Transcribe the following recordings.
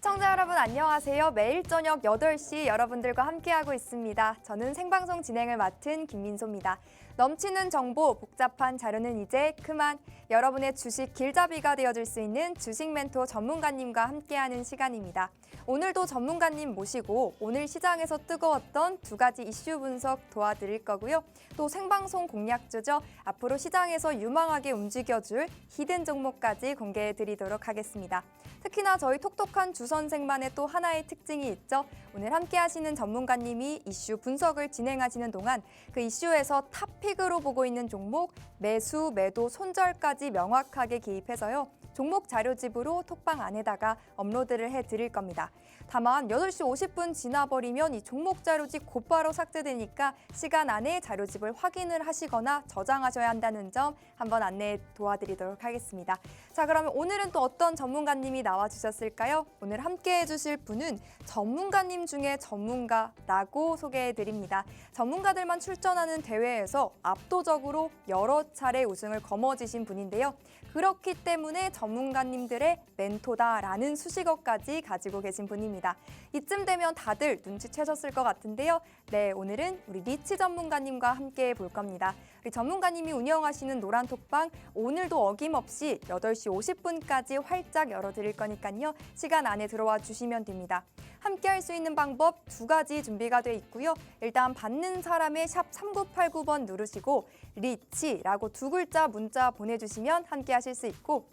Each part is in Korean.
시청자 여러분 안녕하세요. 매일 저녁 8시 여러분들과 함께하고 있습니다. 저는 생방송 진행을 맡은 김민소입니다. 넘치는 정보, 복잡한 자료는 이제 그만. 여러분의 주식 길잡이가 되어줄 수 있는 주식 멘토 전문가님과 함께하는 시간입니다. 오늘도 전문가님 모시고 오늘 시장에서 뜨거웠던 두 가지 이슈 분석 도와드릴 거고요. 또 생방송 공략주죠. 앞으로 시장에서 유망하게 움직여줄 히든 종목까지 공개해드리도록 하겠습니다. 특히나 저희 톡톡한 주선생만의 또 하나의 특징이 있죠. 오늘 함께 하시는 전문가님이 이슈 분석을 진행하시는 동안 그 이슈에서 탑픽으로 보고 있는 종목 매수, 매도, 손절까지 명확하게 기입해서요. 종목 자료집으로 톡방 안에다가 업로드를 해드릴 겁니다. 다만 8시 50분 지나버리면 이 종목 자료집 곧바로 삭제되니까 시간 안에 자료집을 확인을 하시거나 저장하셔야 한다는 점 한번 안내 도와드리도록 하겠습니다. 자, 그러면 오늘은 또 어떤 전문가님이 나와주셨을까요? 오늘 함께 해주실 분은 전문가님 중에 전문가라고 소개해드립니다. 전문가들만 출전하는 대회에서 압도적으로 여러 차례 우승을 거머쥐신 분인데요. 그렇기 때문에 전문가님들의 멘토다라는 수식어까지 가지고 계신 분입니다. 이쯤 되면 다들 눈치채셨을 것 같은데요. 네, 오늘은 우리 리치 전문가님과 함께 볼 겁니다. 우리 전문가님이 운영하시는 노란톡방 오늘도 어김없이 8시 50분까지 활짝 열어드릴 거니까요. 시간 안에 들어와 주시면 됩니다. 함께 할 수 있는 방법 두 가지 준비가 돼 있고요. 일단 받는 사람의 샵 3989번 누르시고 리치라고 두 글자 문자 보내주시면 함께 하실 수 있고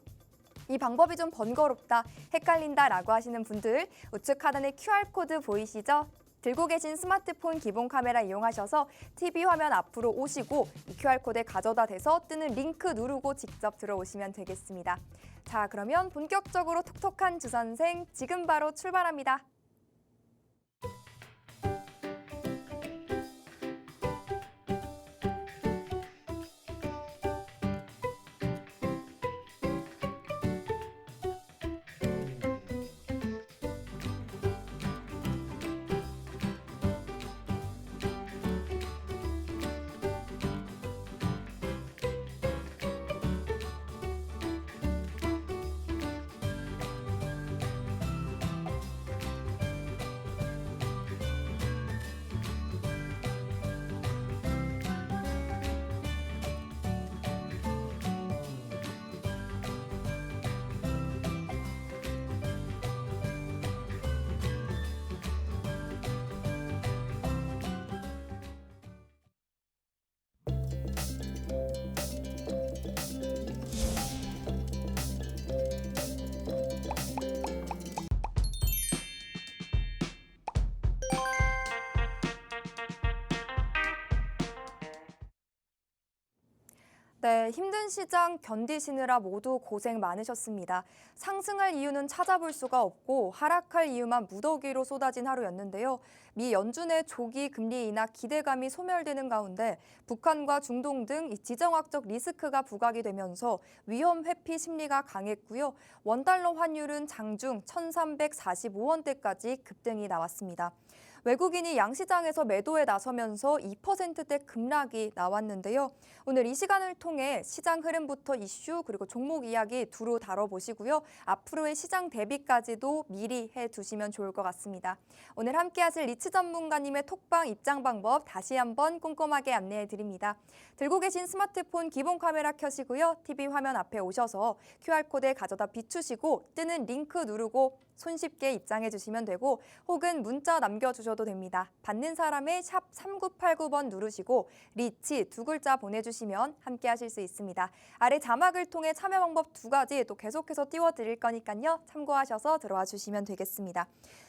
이 방법이 좀 번거롭다, 헷갈린다라고 하시는 분들 우측 하단에 QR코드 보이시죠? 들고 계신 스마트폰 기본 카메라 이용하셔서 TV 화면 앞으로 오시고 이 QR코드에 가져다 대서 뜨는 링크 누르고 직접 들어오시면 되겠습니다. 자, 그러면 본격적으로 톡톡한 주선생 지금 바로 출발합니다. 네, 힘든 시장 견디시느라 모두 고생 많으셨습니다. 상승할 이유는 찾아볼 수가 없고 하락할 이유만 무더기로 쏟아진 하루였는데요. 미 연준의 조기 금리 인하 기대감이 소멸되는 가운데 북한과 중동 등 지정학적 리스크가 부각이 되면서 위험 회피 심리가 강했고요. 원달러 환율은 장중 1,345원대까지 급등이 나왔습니다. 외국인이 양시장에서 매도에 나서면서 2%대 급락이 나왔는데요. 오늘 이 시간을 통해 시장 흐름부터 이슈 그리고 종목 이야기 두루 다뤄보시고요. 앞으로의 시장 대비까지도 미리 해두시면 좋을 것 같습니다. 오늘 함께하실 리치 전문가님의 톡방 입장 방법 다시 한번 꼼꼼하게 안내해드립니다. 들고 계신 스마트폰 기본 카메라 켜시고요. TV 화면 앞에 오셔서 QR코드에 가져다 비추시고 뜨는 링크 누르고 손쉽게 입장해 주시면 되고 혹은 문자 남겨주셔도 됩니다. 받는 사람의 샵 3989번 누르시고 리치 두 글자 보내주시면 함께 하실 수 있습니다. 아래 자막을 통해 참여 방법 두 가지 또 계속해서 띄워드릴 거니까요. 참고하셔서 들어와 주시면 되겠습니다.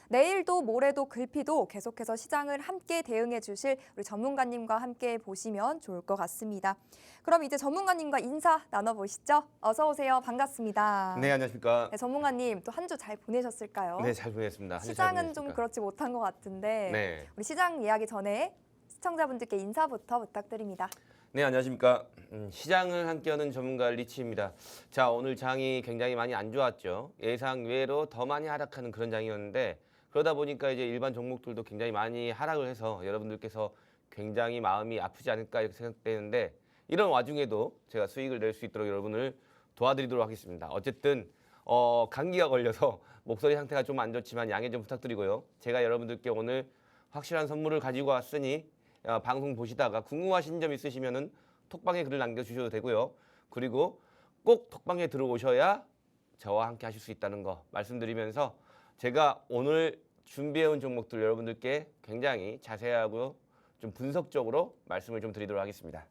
내일도 모레도 글피도 계속해서 시장을 함께 대응해 주실 우리 전문가님과 함께 보시면 좋을 것 같습니다. 그럼 이제 전문가님과 인사 나눠보시죠. 어서 오세요. 반갑습니다. 네, 안녕하십니까. 네, 전문가님 또 한 주 잘 보내셨을까요? 네, 잘 보냈습니다. 시장은 좀 그렇지 못한 것 같은데 네. 우리 시장 이야기 전에 시청자분들께 인사부터 부탁드립니다. 네, 안녕하십니까. 시장을 함께하는 전문가 리치입니다. 자, 오늘 장이 굉장히 많이 안 좋았죠. 예상 외로 더 많이 하락하는 그런 장이었는데 그러다 보니까 이제 일반 종목들도 굉장히 많이 하락을 해서 여러분들께서 굉장히 마음이 아프지 않을까 이렇게 생각되는데 이런 와중에도 제가 수익을 낼 수 있도록 여러분을 도와드리도록 하겠습니다. 어쨌든 감기가 걸려서 목소리 상태가 좀 안 좋지만 양해 좀 부탁드리고요. 제가 여러분들께 오늘 확실한 선물을 가지고 왔으니 방송 보시다가 궁금하신 점 있으시면은 톡방에 글을 남겨주셔도 되고요. 그리고 꼭 톡방에 들어오셔야 저와 함께 하실 수 있다는 거 말씀드리면서 제가 오늘 준비해온 종목들 여러분들께 굉장히 자세하고 좀 분석적으로 말씀을 좀 드리도록 하겠습니다.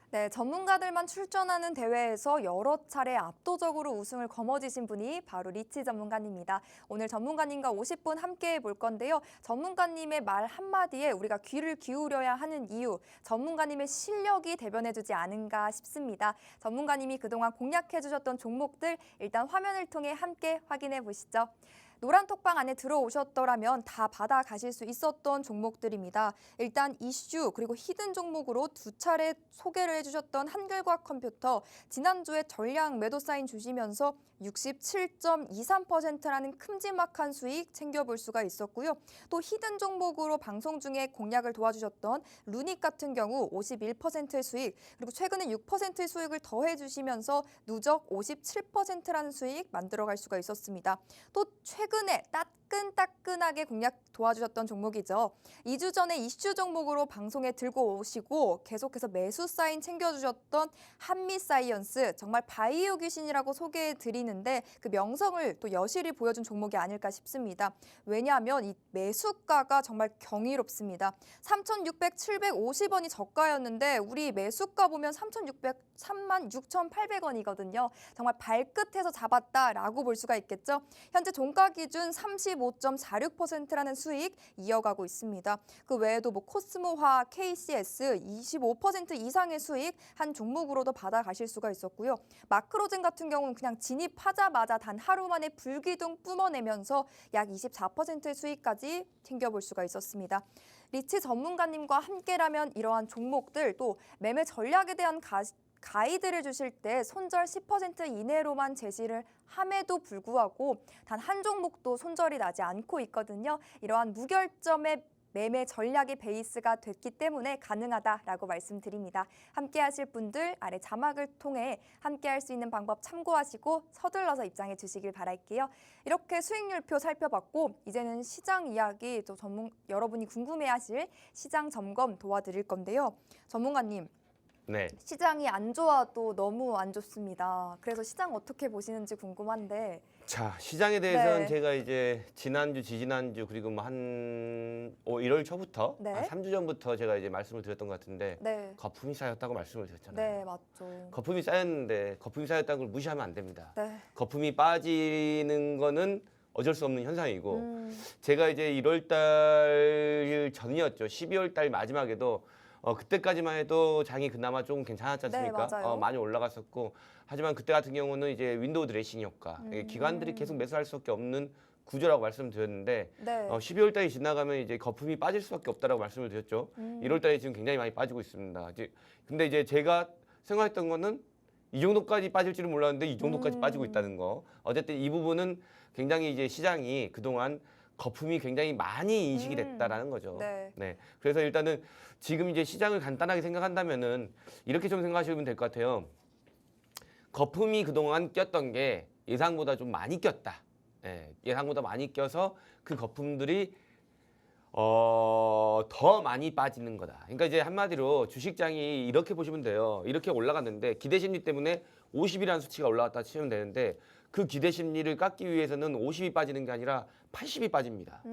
네, 전문가들만 출전하는 대회에서 여러 차례 압도적으로 우승을 거머쥐신 분이 바로 리치 전문가님입니다. 오늘 전문가님과 50분 함께 볼 건데요. 전문가님의 말 한마디에 우리가 귀를 기울여야 하는 이유, 전문가님의 실력이 대변해주지 않은가 싶습니다. 전문가님이 그동안 공략해주셨던 종목들 일단 화면을 통해 함께 확인해 보시죠. 노란 톡방 안에 들어오셨더라면 다 받아가실 수 있었던 종목들입니다. 일단 이슈 그리고 히든 종목으로 두 차례 소개를 해주셨던 한글과학 컴퓨터 지난주에 전량 매도 사인 주시면서 67.23%라는 큼지막한 수익 챙겨볼 수가 있었고요. 또 히든 종목으로 방송 중에 공략을 도와주셨던 루닉 같은 경우 51%의 수익 그리고 최근에 6%의 수익을 더해주시면서 누적 57%라는 수익 만들어갈 수가 있었습니다. 또 최근에 따끈따끈하게 공략 도와주셨던 종목이죠. 2주 전에 이슈 종목으로 방송에 들고 오시고 계속해서 매수 사인 챙겨주셨던 한미사이언스 정말 바이오 귀신이라고 소개해드리는데 그 명성을 또 여실히 보여준 종목이 아닐까 싶습니다. 왜냐하면 이 매수가가 정말 경이롭습니다. 3,600, 750원이 저가였는데 우리 매수가 보면 36,800원이거든요. 정말 발끝에서 잡았다라고 볼 수가 있겠죠. 현재 종가 기준 35.46%라는 수익 이어가고 있습니다. 그 외에도 뭐 코스모화, KCS 25% 이상의 수익 한 종목으로도 받아가실 수가 있었고요. 마크로젠 같은 경우는 그냥 진입하자마자 단 하루 만에 불기둥 뿜어내면서 약 24%의 수익까지 챙겨볼 수가 있었습니다. 리치 전문가님과 함께라면 이러한 종목들 또 매매 전략에 대한 가이드를 주실 때 손절 10% 이내로만 제시를 함에도 불구하고 단 한 종목도 손절이 나지 않고 있거든요. 이러한 무결점의 매매 전략의 베이스가 됐기 때문에 가능하다라고 말씀드립니다. 함께 하실 분들 아래 자막을 통해 함께 할 수 있는 방법 참고하시고 서둘러서 입장해 주시길 바랄게요. 이렇게 수익률표 살펴봤고 이제는 시장 이야기 또 여러분이 궁금해하실 시장 점검 도와드릴 건데요. 전문가님. 네. 시장이 안 좋아도 너무 안 좋습니다. 그래서 시장 어떻게 보시는지 궁금한데. 자, 시장에 대해서는 네. 제가 이제 지난주, 지지난주 그리고 뭐 한 1월 초부터 네. 한 3주 전부터 제가 이제 말씀을 드렸던 것 같은데 네. 거품이 쌓였다고 말씀을 드렸잖아요. 네, 맞죠. 거품이 쌓였는데 거품이 쌓였다는 걸 무시하면 안 됩니다. 네. 거품이 빠지는 거는 어쩔 수 없는 현상이고 제가 이제 1월 달 전이었죠. 12월 달 마지막에도 그때까지만 해도 장이 그나마 좀 괜찮았지 않습니까? 네, 맞아요. 많이 올라갔었고 하지만 그때 같은 경우는 이제 윈도우 드레싱 효과 기관들이 계속 매수할 수밖에 없는 구조라고 말씀드렸는데 네. 12월 달이 지나가면 이제 거품이 빠질 수밖에 없다라고 말씀을 드렸죠. 1월 달에 지금 굉장히 많이 빠지고 있습니다. 근데 이제 제가 생각했던 거는 이 정도까지 빠질 줄은 몰랐는데 이 정도까지 빠지고 있다는 거. 어쨌든 이 부분은 굉장히 이제 시장이 그동안 거품이 굉장히 많이 인식이 됐다라는 거죠. 네. 그래서 일단은 지금 이제 시장을 간단하게 생각한다면은 이렇게 좀 생각하시면 될 것 같아요. 거품이 그동안 꼈던 게 예상보다 좀 많이 꼈다. 예상보다 많이 껴서 그 거품들이 더 많이 빠지는 거다. 그러니까 이제 한마디로 주식장이 이렇게 보시면 돼요. 이렇게 올라갔는데 기대 심리 때문에 50이라는 수치가 올라갔다 치면 되는데 그 기대 심리를 깎기 위해서는 50이 빠지는 게 아니라 80이 빠집니다.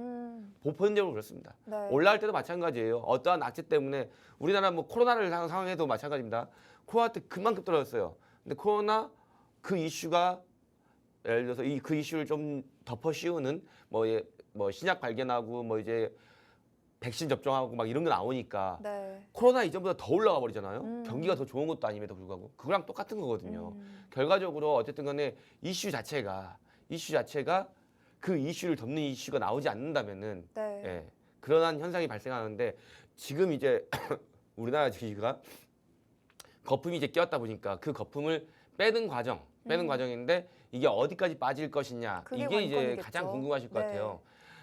보편적으로 그렇습니다. 네. 올라갈 때도 마찬가지예요. 어떠한 악재 때문에 우리나라 뭐 코로나를 상황해도 마찬가지입니다. 코로나 때 그만큼 떨어졌어요. 근데 코로나 그 이슈가 예를 들어서 그 이슈를 좀 덮어 씌우는 뭐 신약 발견하고 뭐 이제 백신 접종하고 막 이런 거 나오니까 네. 코로나 이전보다 더 올라가 버리잖아요. 경기가 더 좋은 것도 아님에도 불구하고 그거랑 똑같은 거거든요. 결과적으로 어쨌든 간에 이슈 자체가 그 이슈를 덮는 이슈가 나오지 않는다면은 네. 그러한 현상이 발생하는데 지금 이제 우리나라 주식가 거품이 이제 꼈다 보니까 그 거품을 빼는 과정인데 이게 어디까지 빠질 것이냐 그게 이게 이제 관건이겠죠. 가장 궁금하실 것 네. 같아요.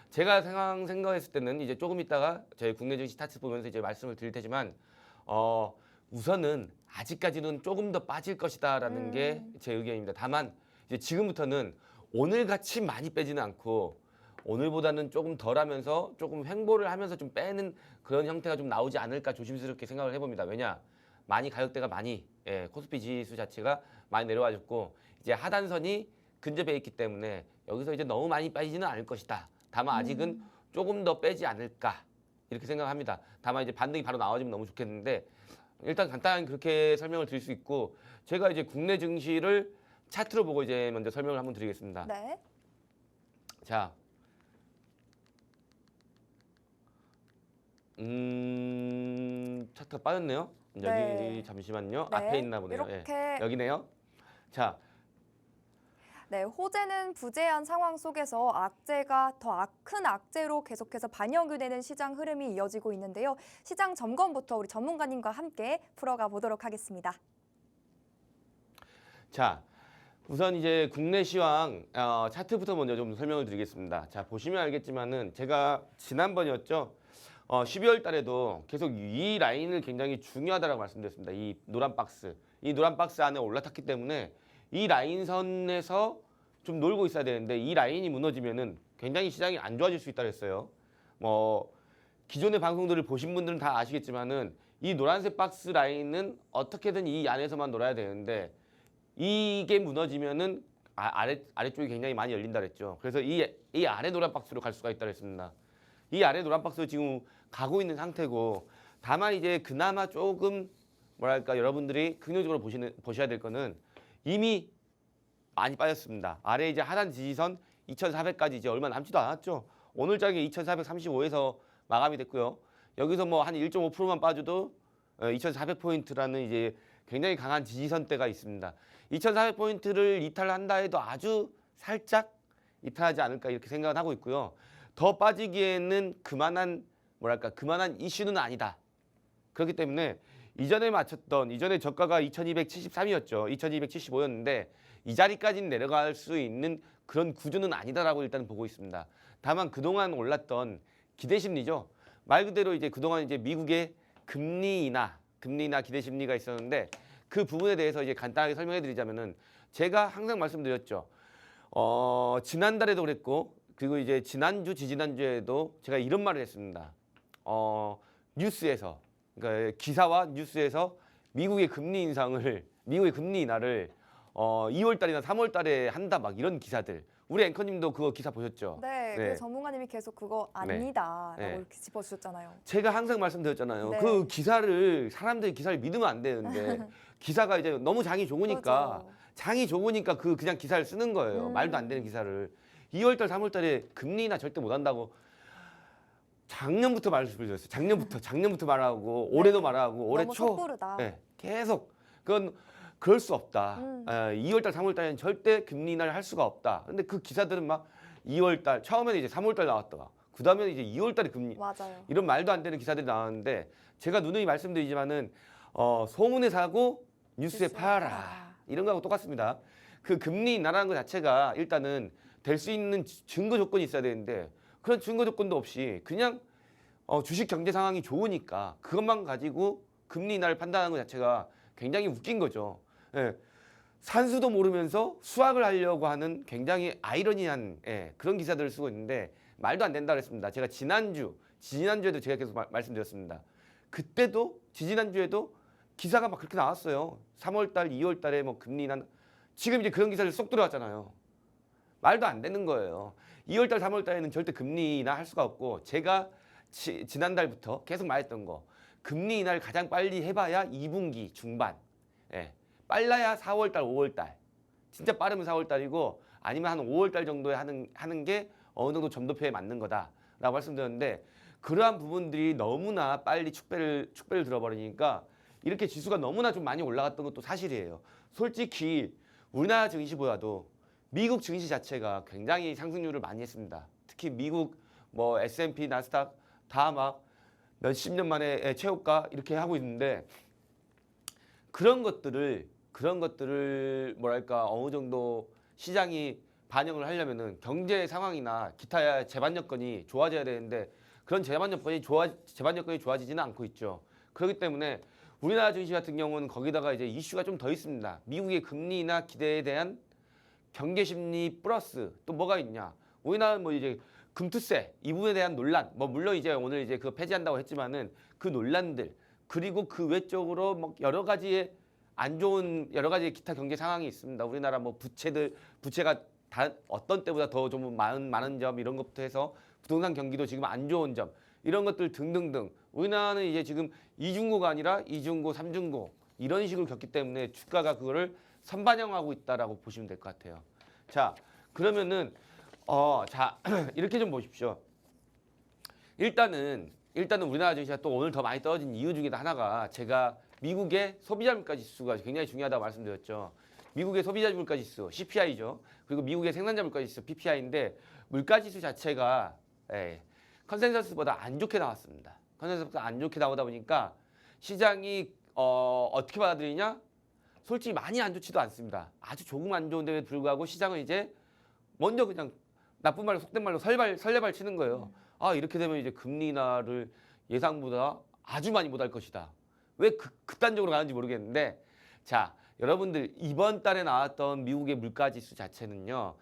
제가 생각했을 때는 이제 조금 있다가 저희 국내 증시 스타트 보면서 이제 말씀을 드릴 테지만 우선은 아직까지는 조금 더 빠질 것이다라는 게 제 의견입니다. 다만 이제 지금부터는 오늘같이 많이 빼지는 않고 오늘보다는 조금 덜하면서 조금 횡보를 하면서 좀 빼는 그런 형태가 좀 나오지 않을까 조심스럽게 생각을 해봅니다. 왜냐? 많이 가격대가 많이 코스피 지수 자체가 많이 내려와줬고 이제 하단선이 근접해 있기 때문에 여기서 이제 너무 많이 빠지지는 않을 것이다. 다만 아직은 조금 더 빼지 않을까 이렇게 생각합니다. 다만 이제 반등이 바로 나와주면 너무 좋겠는데 일단 간단히 그렇게 설명을 드릴 수 있고 제가 이제 국내 증시를 차트로 보고 이제 먼저 설명을 한번 드리겠습니다. 네. 자, 차트가 빠졌네요. 여기 네. 잠시만요. 네, 앞에 있나 보네요. 이렇게 여기네요. 자, 네, 호재는 부재한 상황 속에서 악재가 더 큰 악재로 계속해서 반영이 되는 시장 흐름이 이어지고 있는데요. 시장 점검부터 우리 전문가님과 함께 풀어가 보도록 하겠습니다. 자, 우선 이제 국내 시황 차트부터 먼저 좀 설명을 드리겠습니다. 자, 보시면 알겠지만은 제가 지난번이었죠. 12월 달에도 계속 이 라인을 굉장히 중요하다고 말씀드렸습니다. 이 노란 박스. 이 노란 박스 안에 올라탔기 때문에 이 라인선에서 좀 놀고 있어야 되는데 이 라인이 무너지면은 굉장히 시장이 안 좋아질 수 있다고 했어요. 뭐 기존의 방송들을 보신 분들은 다 아시겠지만은 이 노란색 박스 라인은 어떻게든 이 안에서만 놀아야 되는데 이게 무너지면은 아래쪽이 굉장히 많이 열린다 그랬죠. 그래서 이 아래 노란 박스로 갈 수가 있다고 했습니다. 이 아래 노란 박스로 지금 가고 있는 상태고 다만 이제 그나마 조금 뭐랄까 여러분들이 긍정적으로 보셔야 될 거는 이미 많이 빠졌습니다. 아래 이제 하단 지지선 2,400까지 이제 얼마 남지도 않았죠. 오늘 장에 2,435에서 마감이 됐고요. 여기서 뭐 한 1.5%만 빠져도 2,400포인트라는 이제 굉장히 강한 지지선대가 있습니다. 2,400포인트를 이탈한다 해도 아주 살짝 이탈하지 않을까 이렇게 생각을 하고 있고요. 더 빠지기에는 그만한 이슈는 아니다. 그렇기 때문에 이전에 저가가 2273이었죠. 2275였는데 이 자리까지는 내려갈 수 있는 그런 구조는 아니다라고 일단 보고 있습니다. 다만 그동안 올랐던 기대 심리죠. 말 그대로 이제 그동안 이제 미국의 금리 인하 기대 심리가 있었는데 그 부분에 대해서 이제 간단하게 설명해 드리자면은 제가 항상 말씀드렸죠. 지난달에도 그랬고 그리고 이제 지지난주에도 제가 이런 말을 했습니다. 뉴스에서 그러니까 기사와 뉴스에서 미국의 금리 인하를 2월 달이나 3월 달에 한다 막 이런 기사들. 우리 앵커님도 그거 기사 보셨죠? 네, 그 전문가님이 계속 그거 아니다라고 네. 이렇게 짚어주셨잖아요. 제가 항상 말씀드렸잖아요. 네. 그 사람들이 기사를 믿으면 안 되는데 기사가 이제 너무 장이 좋으니까 그냥 기사를 쓰는 거예요. 말도 안 되는 기사를. 2월 달, 3월 달에 금리 인하 절대 못 한다고 작년부터 말씀드렸어요. 작년부터 말하고 올해도 말하고 올해 너무 초 섣부르다. 네, 계속 그럴 수 없다. 2월 달, 3월 달에는 절대 금리 인하를 할 수가 없다. 근데 그 기사들은 막 2월 달 처음에는 이제 3월 달 나왔다가 그다음에 이제 2월 달에 금리 맞아요. 이런 말도 안 되는 기사들이 나왔는데 제가 누누이 말씀드리지만은 소문에 사고 뉴스에 팔아라. 이런 거하고 똑같습니다. 그 금리 인하라는 것 자체가 일단은 될 수 있는 증거 조건이 있어야 되는데 그런 증거 조건도 없이 그냥 주식 경제 상황이 좋으니까 그것만 가지고 금리 인하를 판단하는 것 자체가 굉장히 웃긴 거죠. 예. 산수도 모르면서 수학을 하려고 하는 굉장히 아이러니한 그런 기사들을 쓰고 있는데 말도 안 된다 그랬습니다. 제가 지난주에도 제가 계속 말씀드렸습니다. 그때도 지난주에도 기사가 막 그렇게 나왔어요. 3월 달, 2월 달에 뭐 금리 인하 지금 이제 그런 기사를 쏙 들어왔잖아요. 말도 안 되는 거예요. 2월 달, 3월 달에는 절대 금리 인하 할 수가 없고 제가 지난달부터 계속 말했던 거 금리 인하를 가장 빨리 해봐야 2분기 중반 빨라야 4월 달, 5월 달 진짜 빠르면 4월 달이고 아니면 한 5월 달 정도에 하는 게 어느 정도 점도표에 맞는 거다라고 말씀드렸는데 그러한 부분들이 너무나 빨리 축배를 들어버리니까 이렇게 지수가 너무나 좀 많이 올라갔던 것도 사실이에요. 솔직히 우리나라 증시보다도 미국 증시 자체가 굉장히 상승률을 많이 했습니다. 특히 미국 뭐 S&P, 나스닥 다 막 몇십 년 만에 최고가 이렇게 하고 있는데 그런 것들을 뭐랄까 어느 정도 시장이 반영을 하려면은 경제 상황이나 기타 제반 여건이 좋아져야 되는데 그런 제반 여건이 좋아지지는 않고 있죠. 그렇기 때문에 우리나라 증시 같은 경우는 거기다가 이제 이슈가 좀 더 있습니다. 미국의 금리 인하 기대에 대한 경계 심리 플러스 또 뭐가 있냐? 우리나라는 뭐 이제 금투세 이 부분에 대한 논란, 뭐 물론 이제 오늘 이제 그거 폐지한다고 했지만은 그 논란들 그리고 그 외적으로 뭐 여러 가지의 안 좋은 여러 가지 기타 경제 상황이 있습니다. 우리나라 뭐 부채가 다 어떤 때보다 더 좀 많은 점 이런 것부터 해서 부동산 경기도 지금 안 좋은 점 이런 것들 등등등 우리나라는 이제 지금 이중고가 아니라 이중고, 삼중고 이런 식으로 겪기 때문에 주가가 그거를 선반영하고 있다라고 보시면 될 것 같아요. 자, 그러면은 자 이렇게 좀 보십시오. 일단은 우리나라 증시가 또 오늘 더 많이 떨어진 이유 중에 하나가 제가 미국의 소비자 물가 지수가 굉장히 중요하다고 말씀드렸죠. 미국의 소비자 물가 지수 CPI죠. 그리고 미국의 생산자 물가 지수 PPI인데 물가 지수 자체가 컨센서스보다 안 좋게 나왔습니다. 컨센서스보다 안 좋게 나오다 보니까 시장이 어떻게 받아들이냐? 솔직히 많이 안 좋지도 않습니다. 아주 조금 안 좋은데도 불구하고 시장은 이제 먼저 그냥 나쁜 말로 속된 말로 설레발 치는 거예요. 아 이렇게 되면 이제 금리 인하를 예상보다 아주 많이 못할 것이다. 왜 극단적으로 가는지 모르겠는데 자 여러분들 이번 달에 나왔던 미국의 물가지수 자체는요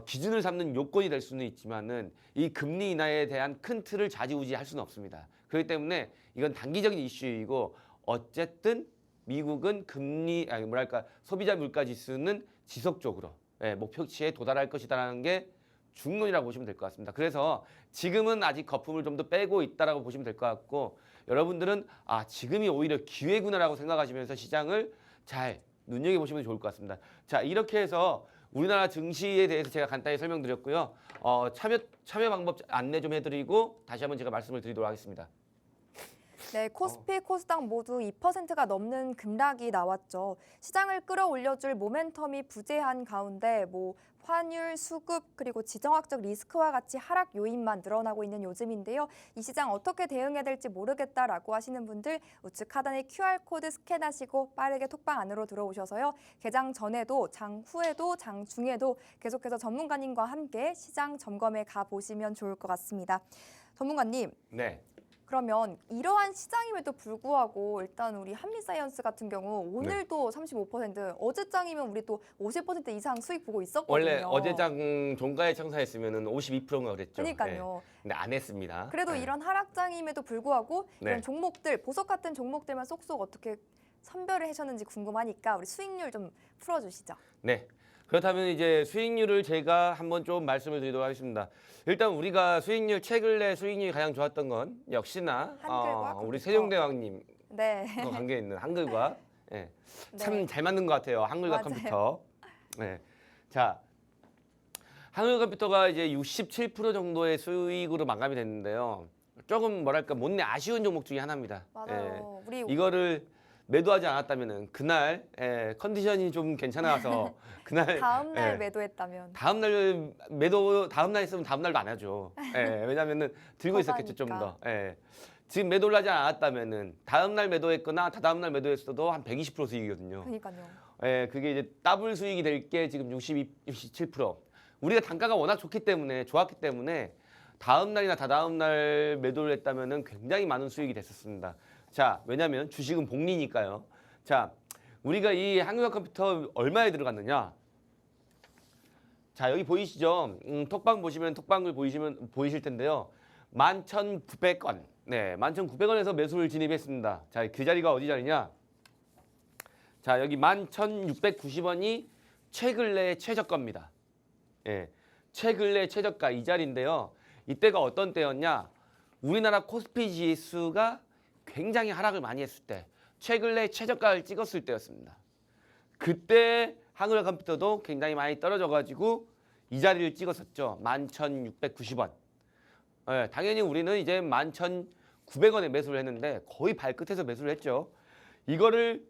기준을 삼는 요건이 될 수는 있지만은 이 금리 인하에 대한 큰 틀을 좌지우지할 수는 없습니다. 그렇기 때문에 이건 단기적인 이슈이고 어쨌든 미국은 소비자 물가지수는 지속적으로 목표치에 도달할 것이다라는 게 중론이라고 보시면 될 것 같습니다. 그래서 지금은 아직 거품을 좀 더 빼고 있다라고 보시면 될 것 같고 여러분들은 지금이 오히려 기회구나라고 생각하시면서 시장을 잘 눈여겨보시면 좋을 것 같습니다. 자 이렇게 해서 우리나라 증시에 대해서 제가 간단히 설명드렸고요. 참여 방법 안내 좀 해드리고 다시 한번 제가 말씀을 드리도록 하겠습니다. 네, 코스피, 코스닥 모두 2%가 넘는 급락이 나왔죠. 시장을 끌어올려줄 모멘텀이 부재한 가운데 환율, 수급, 그리고 지정학적 리스크와 같이 하락 요인만 늘어나고 있는 요즘인데요. 이 시장 어떻게 대응해야 될지 모르겠다라고 하시는 분들 우측 하단의 QR코드 스캔하시고 빠르게 톡방 안으로 들어오셔서요. 개장 전에도, 장 후에도, 장 중에도 계속해서 전문가님과 함께 시장 점검에 가보시면 좋을 것 같습니다. 전문가님. 네. 그러면 이러한 시장임에도 불구하고 일단 우리 한미사이언스 같은 경우 오늘도 35%, 어제장이면 우리 또 50% 이상 수익 보고 있었거든요. 원래 어제장 종가에 청사했으면은 52%인가 그랬죠. 그러니까요. 근데 안 했습니다. 그래도 이런 하락장임에도 불구하고 이런 종목들, 보석 같은 종목들만 쏙쏙 어떻게 선별을 하셨는지 궁금하니까 우리 수익률 좀 풀어주시죠. 네. 그렇다면 이제 수익률을 제가 한번 좀 말씀을 드리도록 하겠습니다. 일단 우리가 수익률 최근에 수익률이 가장 좋았던 건 역시나 우리 세종대왕님 관계 있는 한글과 참 잘 맞는 것 같아요. 한글과 맞아요. 컴퓨터. 자 한글 컴퓨터가 이제 67% 정도의 수익으로 마감이 됐는데요. 조금 뭐랄까 못내 아쉬운 종목 중에 하나입니다. 맞아요. 우리 이거를 매도하지 않았다면은 그날 컨디션이 좀 괜찮아서 그날 다음 날 매도했다면 다음 날 있으면 다음 날도 안 하죠. 왜냐면은 들고 있었겠죠 좀 더. 지금 매도를 하지 않았다면은 다음 날 매도했거나 다다음 날 매도했어도 한 120% 수익이거든요. 그러니까요. 그게 이제 더블 수익이 될 게 지금 67%. 우리가 단가가 워낙 좋았기 때문에 다음 날이나 다다음 날 매도를 했다면은 굉장히 많은 수익이 됐었습니다. 자, 왜냐면 주식은 복리니까요. 자, 우리가 이 한국어 컴퓨터 얼마에 들어갔느냐? 자, 여기 보이시죠? 톡방 톡방을 보이실 텐데요. 11,900원. 네, 11,900원에서 매수를 진입했습니다. 자, 그 자리가 어디 자리냐? 자, 여기 11,690원이 최근래 최저가입니다. 최근래 최저가 이 자리인데요. 이때가 어떤 때였냐? 우리나라 코스피 지수가 굉장히 하락을 많이 했을 때 최근래 최저가를 찍었을 때였습니다. 그때 한글 컴퓨터도 굉장히 많이 떨어져가지고 이 자리를 찍었었죠. 11,690원. 당연히 우리는 이제 11,900원에 매수를 했는데 거의 발끝에서 매수를 했죠. 이거를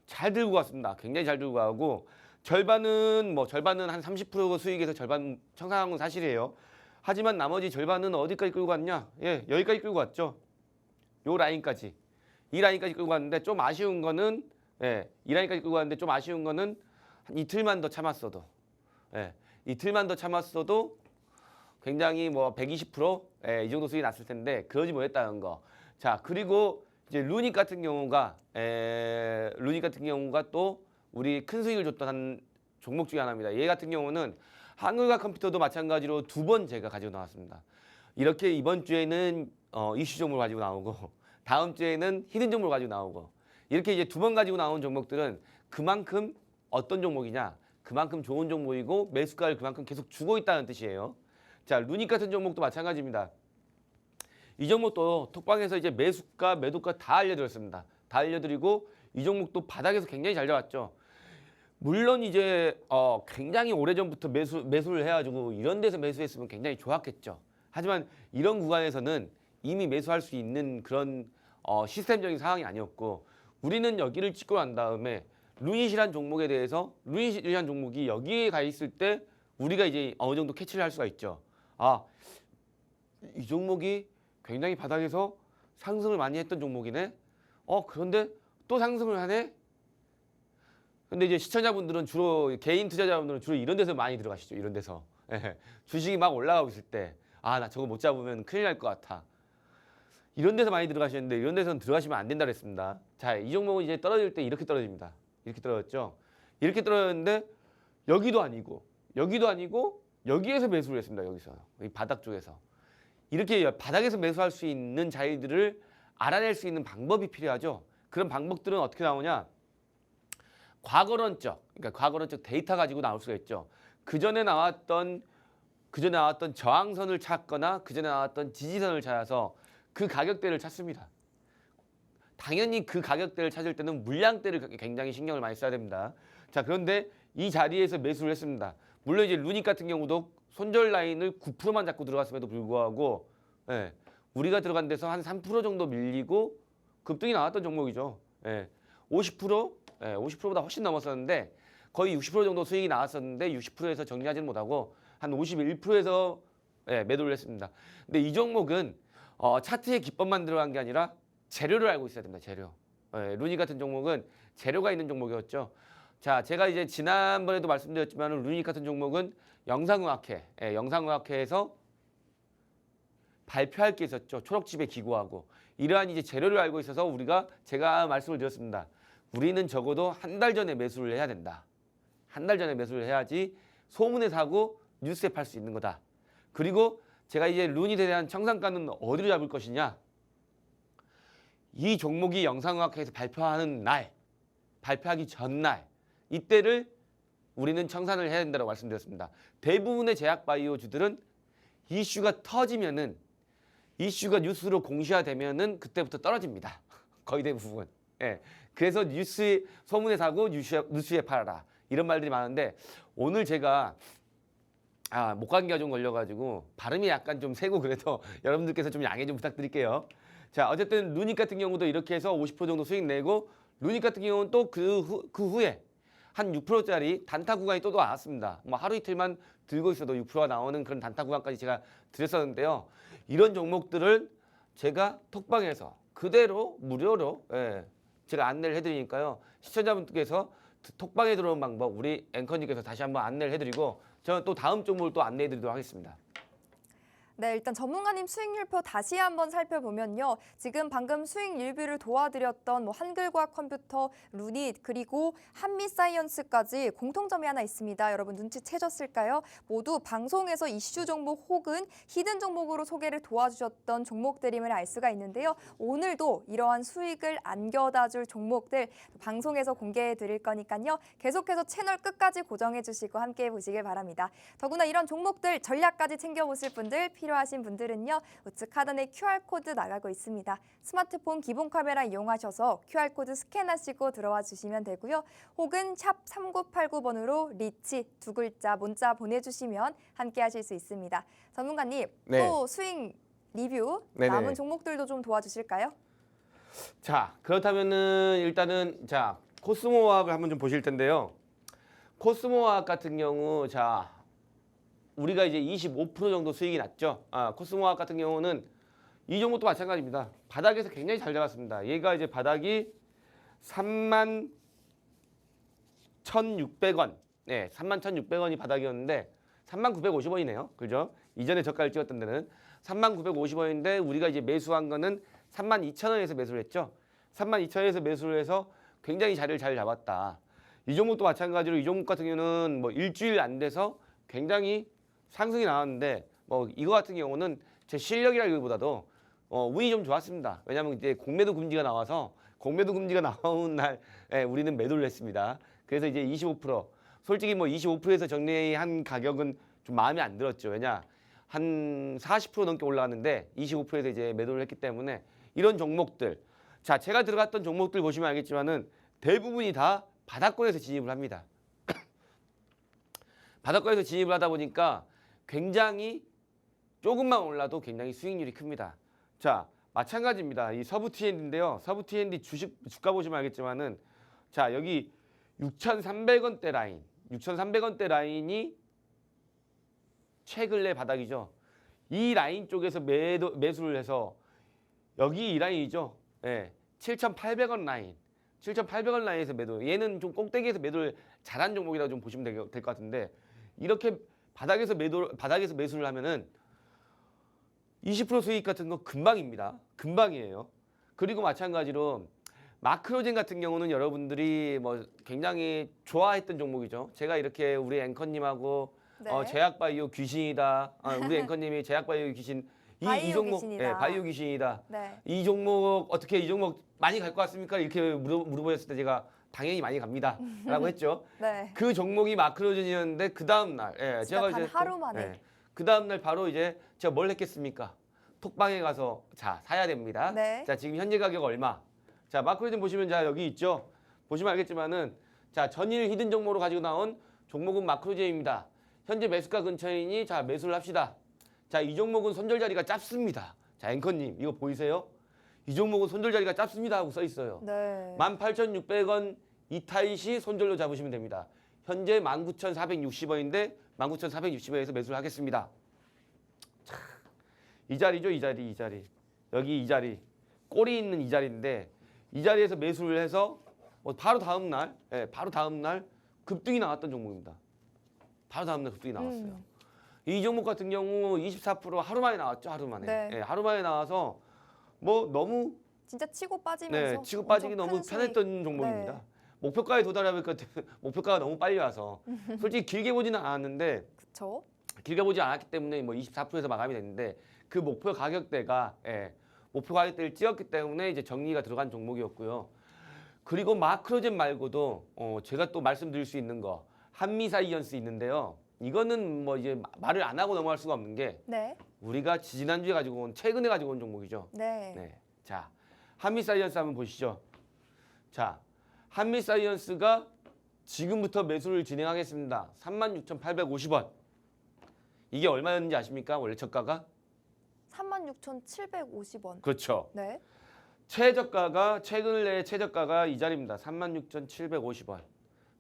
잘 들고 갔습니다. 굉장히 잘 들고 가고 절반은 한 30% 수익에서 절반 청산한 건 사실이에요. 하지만 나머지 절반은 어디까지 끌고 갔냐? 여기까지 끌고 갔죠. 요 라인까지. 이 라인까지 끌고 갔는데 좀 아쉬운 거는 이 라인까지 끌고 갔는데 좀 아쉬운 거는 한 이틀만 더 참았어도 이틀만 더 참았어도 굉장히 120% 이 정도 수익이 났을 텐데 그러지 못했다는 거. 자, 그리고 이제 루닉 같은 경우가 또 우리 큰 수익을 줬던 한 종목 중에 하나입니다. 얘 같은 경우는 한글과 컴퓨터도 마찬가지로 2번 제가 가지고 나왔습니다. 이렇게 이번 주에는 이슈 종목을 가지고 나오고 다음 주에는 히든 종목을 가지고 나오고 이렇게 이제 2번 가지고 나온 종목들은 그만큼 어떤 종목이냐? 그만큼 좋은 종목이고 매수가를 그만큼 계속 주고 있다는 뜻이에요. 자, 루닉 같은 종목도 마찬가지입니다. 이 종목도 톡방에서 이제 매수가, 매도가 다 알려드렸습니다. 다 알려드리고 이 종목도 바닥에서 굉장히 잘 잡았죠. 물론 이제 굉장히 오래전부터 매수를 해가지고 이런 데서 매수했으면 굉장히 좋았겠죠. 하지만 이런 구간에서는 이미 매수할 수 있는 그런 시스템적인 상황이 아니었고 우리는 여기를 찍고 난 다음에 루닛이란 종목에 대해서 루닛이란 종목이 여기에 가 있을 때 우리가 이제 어느 정도 캐치를 할 수가 있죠. 아, 이 종목이 굉장히 바닥에서 상승을 많이 했던 종목이네. 그런데 또 상승을 하네. 근데 이제 시청자분들은 주로 개인 투자자분들은 주로 이런 데서 많이 들어가시죠. 이런 데서 주식이 막 올라가고 있을 때 나 저거 못 잡으면 큰일 날 것 같아. 이런 데서 많이 들어가시는데 이런 데서는 들어가시면 안 된다 그랬습니다. 자, 이 종목은 이제 떨어질 때 이렇게 떨어집니다. 이렇게 떨어졌죠. 이렇게 떨어졌는데 여기도 아니고 여기에서 매수를 했습니다. 여기서 이 바닥 쪽에서 이렇게 바닥에서 매수할 수 있는 자리들을 알아낼 수 있는 방법이 필요하죠. 그런 방법들은 어떻게 나오냐? 과거론적, 그러니까 과거론적 데이터 가지고 나올 수가 있죠. 그전에 나왔던 저항선을 찾거나 그전에 나왔던 지지선을 찾아서 그 가격대를 찾습니다. 당연히 그 가격대를 찾을 때는 물량대를 굉장히 신경을 많이 써야 됩니다. 자, 그런데 이 자리에서 매수를 했습니다. 물론 이제 루닉 같은 경우도 손절 라인을 9%만 잡고 들어갔음에도 불구하고 우리가 들어간 데서 한 3% 정도 밀리고 급등이 나왔던 종목이죠. 50%, 50%보다 훨씬 넘었었는데 거의 60% 정도 수익이 나왔었는데 60%에서 정리하지는 못하고 한 51%에서 매도를 했습니다. 근데 이 종목은 차트의 기법만 들어간 게 아니라 재료를 알고 있어야 됩니다. 재료. 루닉 같은 종목은 재료가 있는 종목이었죠. 자, 제가 이제 지난번에도 말씀드렸지만 루닉 같은 종목은 영상의학회에서 발표할 게 있었죠. 초록집에 기고하고 이러한 이제 재료를 알고 있어서 제가 말씀을 드렸습니다. 우리는 적어도 한 달 전에 매수를 해야 된다. 한 달 전에 매수를 해야지 소문에 사고 뉴스에 팔 수 있는 거다. 그리고 제가 이제 루닛에 대한 청산가는 어디로 잡을 것이냐? 이 종목이 영상의학회에서 발표하는 날, 발표하기 전날 이때를 우리는 청산을 해야 된다고 말씀드렸습니다. 대부분의 제약바이오주들은 이슈가 터지면은 이슈가 뉴스로 공시화되면은 그때부터 떨어집니다. 거의 대부분. 그래서 뉴스에 소문에 사고 뉴스에 팔아라 이런 말들이 많은데 오늘 제가 목감기가 좀 걸려가지고 발음이 약간 좀 세고 그래서 여러분들께서 좀 양해 좀 부탁드릴게요. 자, 어쨌든 루닉 같은 경우도 이렇게 해서 50% 정도 수익 내고 루닉 같은 경우는 또 그 후에 한 6%짜리 단타 구간이 또 나왔습니다. 뭐 하루 이틀만 들고 있어도 6%가 나오는 그런 단타 구간까지 제가 드렸었는데요. 이런 종목들을 제가 톡방에서 그대로 무료로 제가 안내를 해드리니까요. 시청자분들께서 톡방에 들어오는 방법 우리 앵커님께서 다시 한번 안내를 해드리고 저는 또 다음 종목을 또 안내해드리도록 하겠습니다. 네, 일단 전문가님 수익률표 다시 한번 살펴보면요. 지금 방금 수익 리뷰를 도와드렸던 한글과학 컴퓨터, 루닛, 그리고 한미사이언스까지 공통점이 하나 있습니다. 여러분 눈치채셨을까요? 모두 방송에서 이슈 종목 혹은 히든 종목으로 소개를 도와주셨던 종목들임을 알 수가 있는데요. 오늘도 이러한 수익을 안겨다줄 종목들 방송에서 공개해 드릴 거니까요. 계속해서 채널 끝까지 고정해 주시고 함께해 보시길 바랍니다. 더구나 이런 종목들 전략까지 챙겨보실 분들 필요하신 분들은요. 우측 하단에 QR코드 나가고 있습니다. 스마트폰 기본 카메라 이용하셔서 QR코드 스캔하시고 들어와 주시면 되고요. 혹은 샵 3989번으로 리치 두 글자 문자 보내주시면 함께 하실 수 있습니다. 전문가님 또 수익 리뷰 남은 종목들도 좀 도와주실까요? 자, 그렇다면은 일단은 코스모화학을 한번 좀 보실 텐데요. 코스모화학 같은 경우 우리가 이제 25% 정도 수익이 났죠. 코스모화학 같은 경우는 이 종목도 마찬가지입니다. 바닥에서 굉장히 잘 잡았습니다. 얘가 이제 바닥이 31,600원. 31,600원이 바닥이었는데 3950원이네요. 그죠? 이전에 저가를 찍었던 데는 3950원인데 우리가 이제 매수한 거는 32,000원에서 매수를 했죠. 32,000원에서 매수를 해서 굉장히 자리를 잘 잡았다. 이 종목도 마찬가지로 이 종목 같은 경우는 뭐 일주일 안 돼서 굉장히 상승이 나왔는데 뭐 이거 같은 경우는 제 실력이라기보다도 운이 좀 좋았습니다. 왜냐하면 이제 공매도 금지가 나와서 공매도 금지가 나온 날 우리는 매도를 했습니다. 그래서 이제 25% 솔직히 뭐 25%에서 정리한 가격은 좀 마음에 안 들었죠. 왜냐 한 40% 넘게 올라갔는데 25%에서 이제 매도를 했기 때문에 이런 종목들 자 제가 들어갔던 종목들 보시면 알겠지만은 대부분이 다 바닥권에서 진입을 합니다. 바닥권에서 진입을 하다 보니까 굉장히 조금만 올라도 굉장히 수익률이 큽니다. 자 마찬가지입니다. 이 서부 T&D인데요. 서부 T&D 주가 보시면 알겠지만은 자 여기 6,300원대 라인, 6,300원대 라인이 최근래 바닥이죠. 이 라인 쪽에서 매수를 해서 여기 이 라인이죠. 예, 7,800원 라인, 7,800원 라인에서 매도. 얘는 좀 꼭대기에서 매도를 잘한 종목이라고 좀 보시면 될 것 같은데 이렇게 바닥에서 매수를 하면은 20% 수익 같은 거 금방입니다. 금방이에요. 그리고 마찬가지로 마크로젠 같은 경우는 여러분들이 뭐 굉장히 좋아했던 종목이죠. 제가 이렇게 우리 앵커님하고 네. 제약바이오 귀신이다. 우리 앵커님이 제약바이오 귀신 이 종목 귀신이다. 예, 바이오 귀신이다. 네. 이 종목 어떻게 이 종목 많이 갈 것 같습니까? 이렇게 물어보셨을 때 제가 당연히 많이 갑니다라고 했죠. 네. 그 종목이 마크로젠이었는데 그 다음 날 진짜 단 하루 만에. 그 다음 날 바로 이제 제가 뭘 했겠습니까? 톡방에 가서 자 사야 됩니다. 네. 자 지금 현재 가격 얼마? 자 마크로젠 보시면 자 여기 있죠. 보시면 알겠지만은 자 전일 히든 종목으로 가지고 나온 종목은 마크로젠입니다. 현재 매수가 근처이니 자 매수를 합시다. 자 이 종목은 손절 자리가 짧습니다. 자 앵커님 이거 보이세요? 이 종목은 손절 자리가 짧습니다 하고 써 있어요. 네. 18,600원 이탈 시 손절로 잡으시면 됩니다. 현재 19,460원인데 19,460원에서 매수를 하겠습니다. 자, 이 자리죠, 이 자리. 여기 이 자리. 꼬리 있는 이 자리인데 이 자리에서 매수를 해서 바로 다음 날, 바로 다음 날 급등이 나왔던 종목입니다. 바로 다음 날 급등이 나왔어요. 이 종목 같은 경우 24% 하루 만에 나왔죠, 하루 만에. 네. 하루 만에 나와서 뭐 너무 진짜 치고 빠지면서 치고 빠지기 엄청 너무 큰 수익. 편했던 종목입니다. 네. 목표가에 도달하니까 목표가가 너무 빨리 와서 솔직히 길게 보지는 않았는데 그쵸? 길게 보지 않았기 때문에 뭐 24%에서 마감이 됐는데 그 목표 가격대가 목표 가격대를 찍었기 때문에 이제 정리가 들어간 종목이었고요. 그리고 마크로젠 말고도 제가 또 말씀드릴 수 있는 거 한미사이언스 있는데요. 이거는 뭐 이제 말을 안 하고 넘어갈 수가 없는 게 네. 우리가 지난주에 가지고 온 최근에 가지고 온 종목이죠. 네. 네. 자, 한미사이언스 한번 보시죠. 자, 한미사이언스가 지금부터 매수를 진행하겠습니다. 36,850원. 이게 얼마였는지 아십니까? 원래 저가가? 36,750원. 그렇죠. 네. 최저가가 최근에 최저가가 이 자리입니다. 36,750원.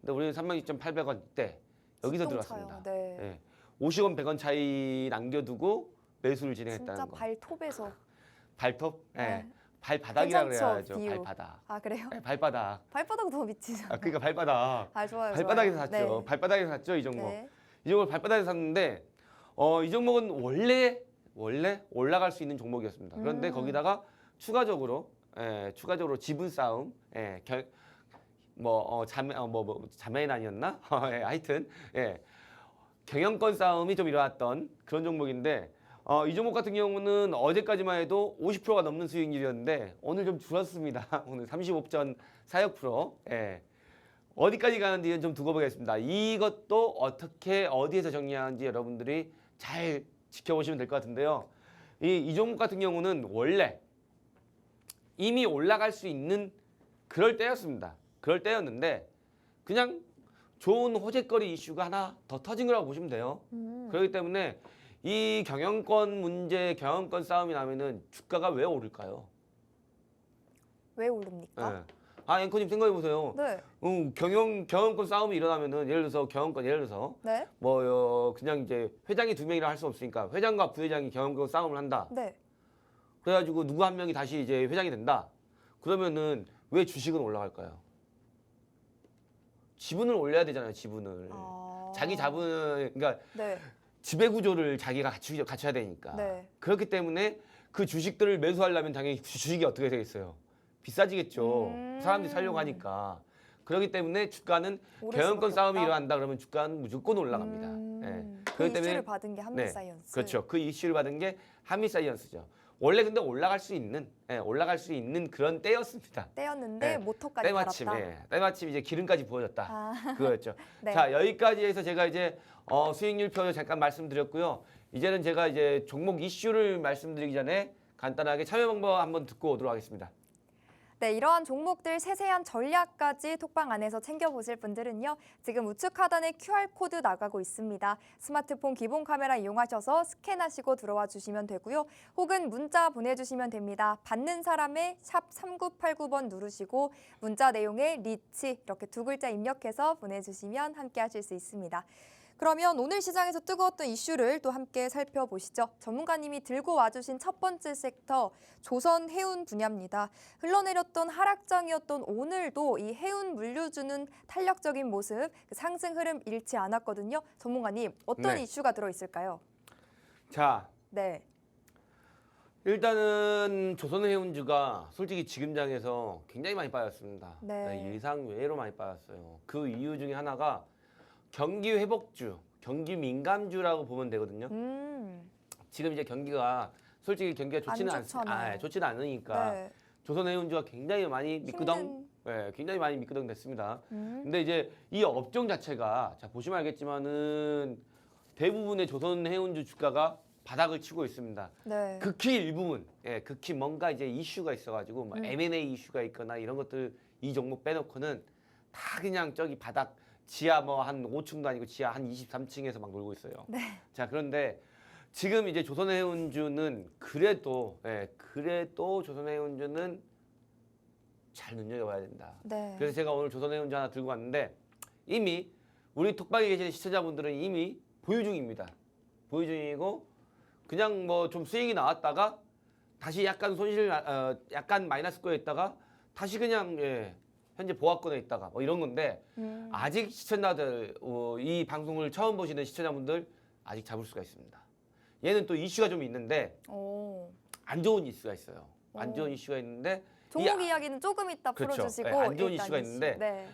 근데 우리는 36,800원 때 여기서 직동 들어왔습니다. 차요. 네. 예. 50원 100원 차이 남겨두고 매수를 진행했다는 진짜 거. 발톱에서. 발톱? 예. 네. 발바닥이라 괜찮죠, 그래야죠. 비유. 발바닥. 아 그래요? 예, 발바닥. 발바닥 더 미치잖아. 그러니까 발바닥. 아 좋아요. 발바닥에서 좋아요. 샀죠. 네. 발바닥에서 샀죠, 이 종목. 네. 이 종목을 발바닥에서 샀는데 이 종목은 원래 올라갈 수 있는 종목이었습니다. 그런데 거기다가 추가적으로 지분 싸움, 자매는 아니었나? 하여튼 경영권 싸움이 좀 일어났던 그런 종목인데 이 종목 같은 경우는 어제까지만 해도 50%가 넘는 수익률이었는데 오늘 좀 줄었습니다. 오늘 35.46%. 어디까지 가는지는 좀 두고 보겠습니다. 이것도 어떻게 어디에서 정리하는지 여러분들이 잘 지켜보시면 될 것 같은데요. 이 종목 같은 경우는 원래 이미 올라갈 수 있는 그럴 때였습니다. 그럴 때였는데 그냥 좋은 호재거리 이슈가 하나 더 터진 거라고 보시면 돼요. 그렇기 때문에 이 경영권 싸움이 나면은 주가가 왜 오를까요? 왜 오릅니까? 앵커님 생각해 보세요. 네. 경영권 싸움이 일어나면은 예를 들어서 네. 그냥 이제 회장이 두 명이라 할 수 없으니까 회장과 부회장이 경영권 싸움을 한다. 네. 그래가지고 누구 한 명이 다시 이제 회장이 된다. 그러면은 왜 주식은 올라갈까요? 지분을 올려야 되잖아요. 지분을. 자기 자본을 그러니까 네. 지배 구조를 자기가 갖춰야 되니까. 네. 그렇기 때문에 그 주식들을 매수하려면 당연히 주식이 어떻게 되겠어요? 비싸지겠죠. 사람들이 살려고 하니까. 그렇기 때문에 주가는 오를 경영권 수밖에 싸움이 없다. 일어난다 그러면 주가는 무조건 올라갑니다. 그 그렇기 이슈를 받은 게 한미사이언스. 그렇죠. 그 이슈를 받은 게 한미사이언스죠. 원래 근데 올라갈 수 있는 그런 때였습니다. 때였는데 예, 모터까지 때마침, 달았다. 때마침 이제 기름까지 부어졌다. 아. 그거였죠. 네. 자, 여기까지 해서 제가 이제 수익률표 잠깐 말씀드렸고요. 이제는 제가 이제 종목 이슈를 말씀드리기 전에 간단하게 참여 방법 한번 듣고 오도록 하겠습니다. 네, 이러한 종목들 세세한 전략까지 톡방 안에서 챙겨보실 분들은요. 지금 우측 하단에 QR코드 나가고 있습니다. 스마트폰 기본 카메라 이용하셔서 스캔하시고 들어와 주시면 되고요. 혹은 문자 보내주시면 됩니다. 받는 사람의 샵 3989번 누르시고 문자 내용에 리치 이렇게 두 글자 입력해서 보내주시면 함께 하실 수 있습니다. 그러면 오늘 시장에서 뜨거웠던 이슈를 또 함께 살펴보시죠. 전문가님이 들고 와주신 첫 번째 섹터, 조선 해운 분야입니다. 흘러내렸던 하락장이었던 오늘도 이 해운 물류주는 탄력적인 모습, 상승 흐름 잃지 않았거든요. 전문가님, 어떤 네. 이슈가 들어있을까요? 자, 네. 일단은 조선해운주가 솔직히 지금 장에서 굉장히 많이 빠졌습니다. 네. 예상 외로 많이 빠졌어요. 그 이유 중에 하나가 경기 회복주, 경기 민감주라고 보면 되거든요. 지금 이제 경기가 솔직히 경기가 좋지는 좋잖아요. 좋지는 않으니까 네. 조선해운주가 굉장히 많이 미끄덩, 굉장히 많이 미끄덩 됐습니다. 근데 이제 이 업종 자체가 자 보시면 알겠지만은 대부분의 조선해운주 주가가 바닥을 치고 있습니다. 네. 극히 일부분, 극히 뭔가 이제 이슈가 있어가지고 뭐 M&A 이슈가 있거나 이런 것들 이 종목 빼놓고는 다 그냥 저기 바닥 지하 뭐 한 5층도 아니고 지하 한 23층에서 막 놀고 있어요. 네. 자 그런데 지금 이제 조선해운주는 그래도 조선해운주는 잘 눈여겨봐야 된다. 네. 그래서 제가 오늘 조선해운주 하나 들고 왔는데 이미 우리 톡방에 계시는 시청자분들은 이미 보유 중입니다. 보유 중이고 그냥 뭐 좀 수익이 나왔다가 다시 약간 약간 마이너스 거에 있다가 다시 그냥 현재 보합권에 있다가 뭐 이런 건데 아직 시청자들 이 방송을 처음 보시는 시청자분들 아직 잡을 수가 있습니다. 얘는 또 이슈가 좀 있는데 안 좋은 이슈가 있어요. 안 좋은 이슈가 있는데 종목 이야기는 조금 이따 그렇죠. 풀어주시고 안 좋은 일단 이슈가 있는데 네.